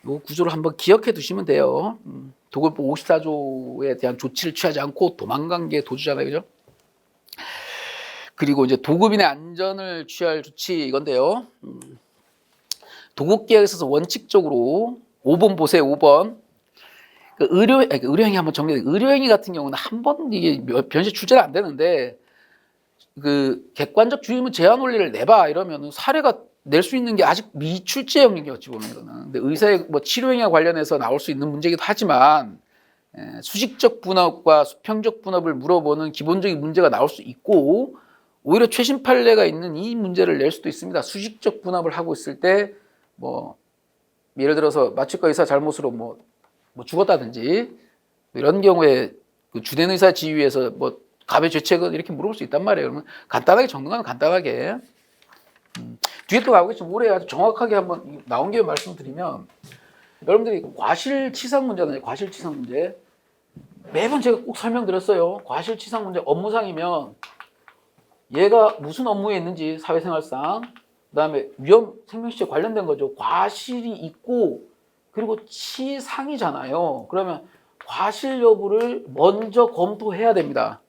이 구조를 한번 기억해 두시면 돼요. 도급법 54조에 대한 조치를 취하지 않고 도망간 게 도주잖아요. 그죠? 그리고 이제 도급인의 안전을 취할 조치 이건데요. 도급계약에 있어서 원칙적으로 5번 보세요. 5번. 의료행위 한번 정리해. 의료행위 같은 경우는 한 번 이게 변시 출제가 안 되는데 그 객관적 주의무 제한 원리를 내봐 이러면 사례가 낼 수 있는 게 아직 미출제 영역이 어찌 보면 이거는. 근데 의사의 뭐 치료행위와 관련해서 나올 수 있는 문제이기도 하지만 수식적 분업과 수평적 분업을 물어보는 기본적인 문제가 나올 수 있고 오히려 최신 판례가 있는 이 문제를 낼 수도 있습니다. 수식적 분업을 하고 있을 때 뭐 예를 들어서 마취과 의사 잘못으로 뭐 죽었다든지 이런 경우에 그 주된 의사 지휘에서 뭐 갑의 죄책은 이렇게 물어볼 수 있단 말이에요. 그러면 간단하게 적는 건 간단하게 뒤에 또 나오겠지만 올해 아주 정확하게 한번 나온 김에 말씀드리면 여러분들이 과실치상 문제잖아요. 과실치상 문제 매번 제가 꼭 설명드렸어요. 과실치상 문제 업무상이면 얘가 무슨 업무에 있는지 사회생활상 그다음에 위험 생명시설 관련된 거죠. 과실이 있고 그리고 치상이잖아요. 그러면 과실 여부를 먼저 검토해야 됩니다.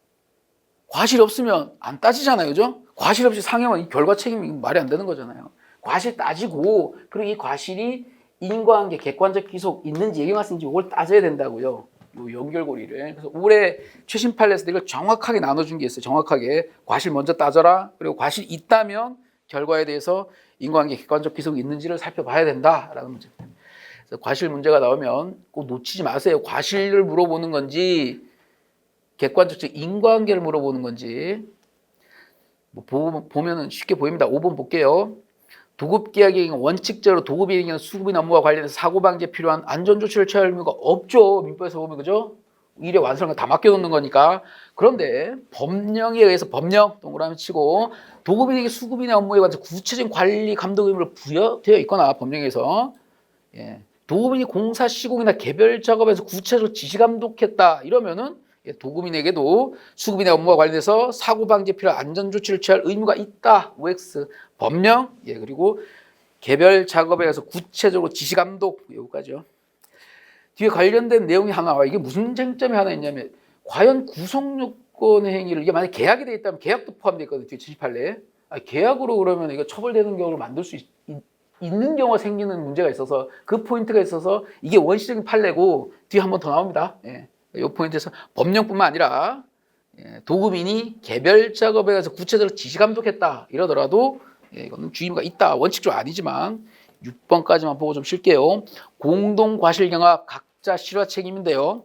과실 없으면 안 따지잖아요. 그죠? 과실 없이 상해면 이 결과 책임이 말이 안 되는 거잖아요. 과실 따지고 그리고 이 과실이 인과관계 객관적 기속 있는지 예경학생인지 이걸 따져야 된다고요. 요 연결고리를. 그래서 올해 최신 판례에서 이걸 정확하게 나눠준 게 있어요. 정확하게 과실 먼저 따져라. 그리고 과실 있다면 결과에 대해서 인과관계 객관적 기속이 있는지를 살펴봐야 된다라는 문제입니다. 그래서 과실 문제가 나오면 꼭 놓치지 마세요. 과실을 물어보는 건지 객관적 즉 인과관계를 물어보는 건지 보면은 쉽게 보입니다. 5번 볼게요. 도급계약의 경우 원칙적으로 도급의 경우 수급인 업무와 관련해서 사고 방지에 필요한 안전 조치를 취할 의무가 없죠. 민법에서 보면 그죠? 일의 완성을 다 맡겨놓는 거니까. 그런데 법령에 의해서 법령 동그라미 치고 도급인에게 수급인의 업무에 관해서 구체적인 관리 감독 의무를 부여되어 있거나 법령에서 도급인이 공사 시공이나 개별 작업에서 구체적으로 지시 감독했다 이러면은 도급인에게도 수급인의 업무와 관련해서 사고 방지에 필요한 안전 조치를 취할 의무가 있다. OX 법령 그리고 개별 작업에 의해서 구체적으로 지시 감독 여기까지요. 뒤에 관련된 내용이 하나 와. 이게 무슨 쟁점이 하나 있냐면 과연 구성 요건의 행위를 이게 만약 계약이 돼 있다면 계약도 포함되어 있거든요. 뒤에 78례. 계약으로 그러면 이거 처벌되는 경우를 만들 수 있는 경우가 생기는 문제가 있어서 그 포인트가 있어서 이게 원시적인 판례고 뒤에 한 번 더 나옵니다. 이 포인트에서 법령뿐만 아니라 도급인이 개별 작업에 대해서 구체적으로 지시 감독했다 이러더라도 이거는 주의무가 있다. 원칙적으로 아니지만 6번까지만 보고 좀 쉴게요. 공동 과실 경합 각자 실화 책임인데요.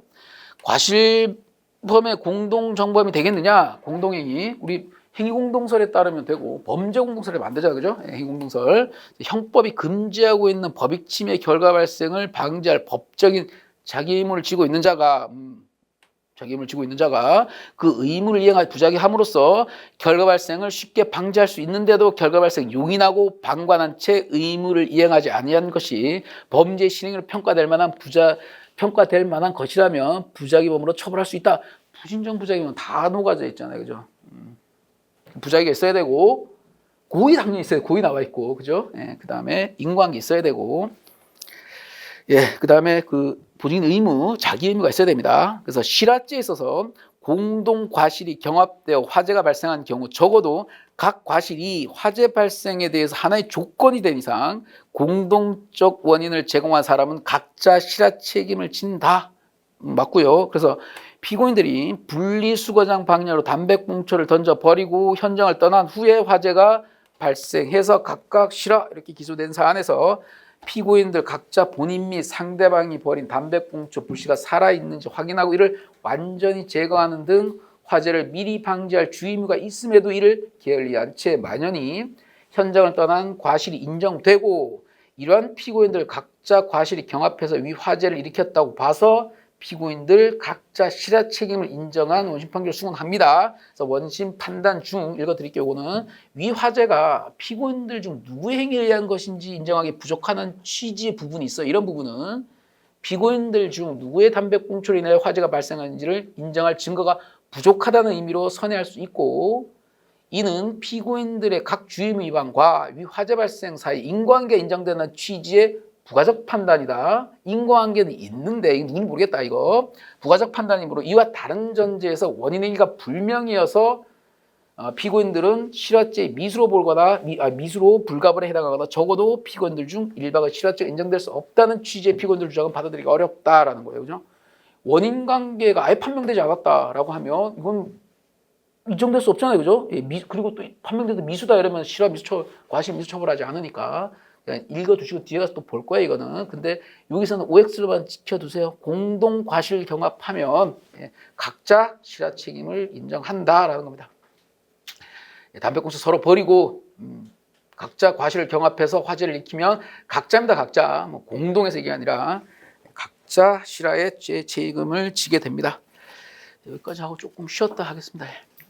과실범의 공동 정범이 되겠느냐? 공동행위 우리 행위공동설에 따르면 되고 범죄공동설에 만들잖아요. 그죠? 행위공동설 형법이 금지하고 있는 법익 침해 결과 발생을 방지할 법적인 자기 의무를 지고 있는 자가 그 의무를 이행할 부작위함으로써 결과 발생을 쉽게 방지할 수 있는데도 결과 발생 용인하고 방관한 채 의무를 이행하지 아니한 것이 범죄 실행으로 평가될 만한 것이라면 부작위범으로 처벌할 수 있다. 부진정 부작위면 다 녹아져 있잖아요. 그죠? 부작위가 있어야 되고 고의 당연히 있어야 고의 나와 있고 그죠? 그다음에 인과관계 있어야 되고 그다음에 그 본인 의무, 자기 의무가 있어야 됩니다. 그래서 실화죄에 있어서 공동 과실이 경합되어 화재가 발생한 경우 적어도 각 과실이 화재 발생에 대해서 하나의 조건이 된 이상 공동적 원인을 제공한 사람은 각자 실화 책임을 진다. 맞고요. 그래서 피고인들이 분리수거장 방향으로 담배꽁초를 던져 버리고 현장을 떠난 후에 화재가 발생해서 각각 실화 이렇게 기소된 사안에서 피고인들 각자 본인 및 상대방이 버린 담배꽁초 불씨가 살아있는지 확인하고 이를 완전히 제거하는 등 화재를 미리 방지할 주의무가 있음에도 이를 게을리한 채 만연히 현장을 떠난 과실이 인정되고 이러한 피고인들 각자 과실이 경합해서 위 화재를 일으켰다고 봐서 피고인들 각자 실화 책임을 인정한 원심 판결을 수긍합니다. 그래서 원심 판단 중 읽어드릴게요. 이거는 위 화재가 피고인들 중 누구의 행위에 의한 것인지 인정하기 부족하는 취지의 부분이 있어요. 이런 부분은 피고인들 중 누구의 담배꽁초로 인하여 화재가 발생하는지를 인정할 증거가 부족하다는 의미로 선회할 수 있고 이는 피고인들의 각 주임 위반과 위 화재 발생 사이 인과관계가 인정되는 취지의 부가적 판단이다. 인과관계는 있는데 이거 누군지 모르겠다 이거. 부가적 판단이므로 이와 다른 전제에서 원인의 일가 불명이어서 피고인들은 실화죄 미수로 볼거나 미수로 불가분에 해당하거나 적어도 피고인들 중 일박은 실화죄가 인정될 수 없다는 취지의 피고인들 주장은 받아들이기 어렵다라는 거예요. 그죠? 원인 관계가 아예 판명되지 않았다라고 하면 이건 인정될 수 없잖아요. 그죠? 그리고 또 판명돼도 미수다 이러면 실화 미수 과실 미수 처벌하지 않으니까 그냥 읽어두시고 뒤에 가서 또 볼 거예요. 이거는. 근데 여기서는 OX로만 지켜두세요. 공동 과실 경합하면 각자 실화 책임을 인정한다라는 겁니다. 담배꽁초 서로 버리고 각자 과실을 경합해서 화재를 일으키면 각자입니다. 각자. 뭐 공동에서 이게 아니라 각자 실화의 죄임을 지게 됩니다. 여기까지 하고 조금 쉬었다 하겠습니다.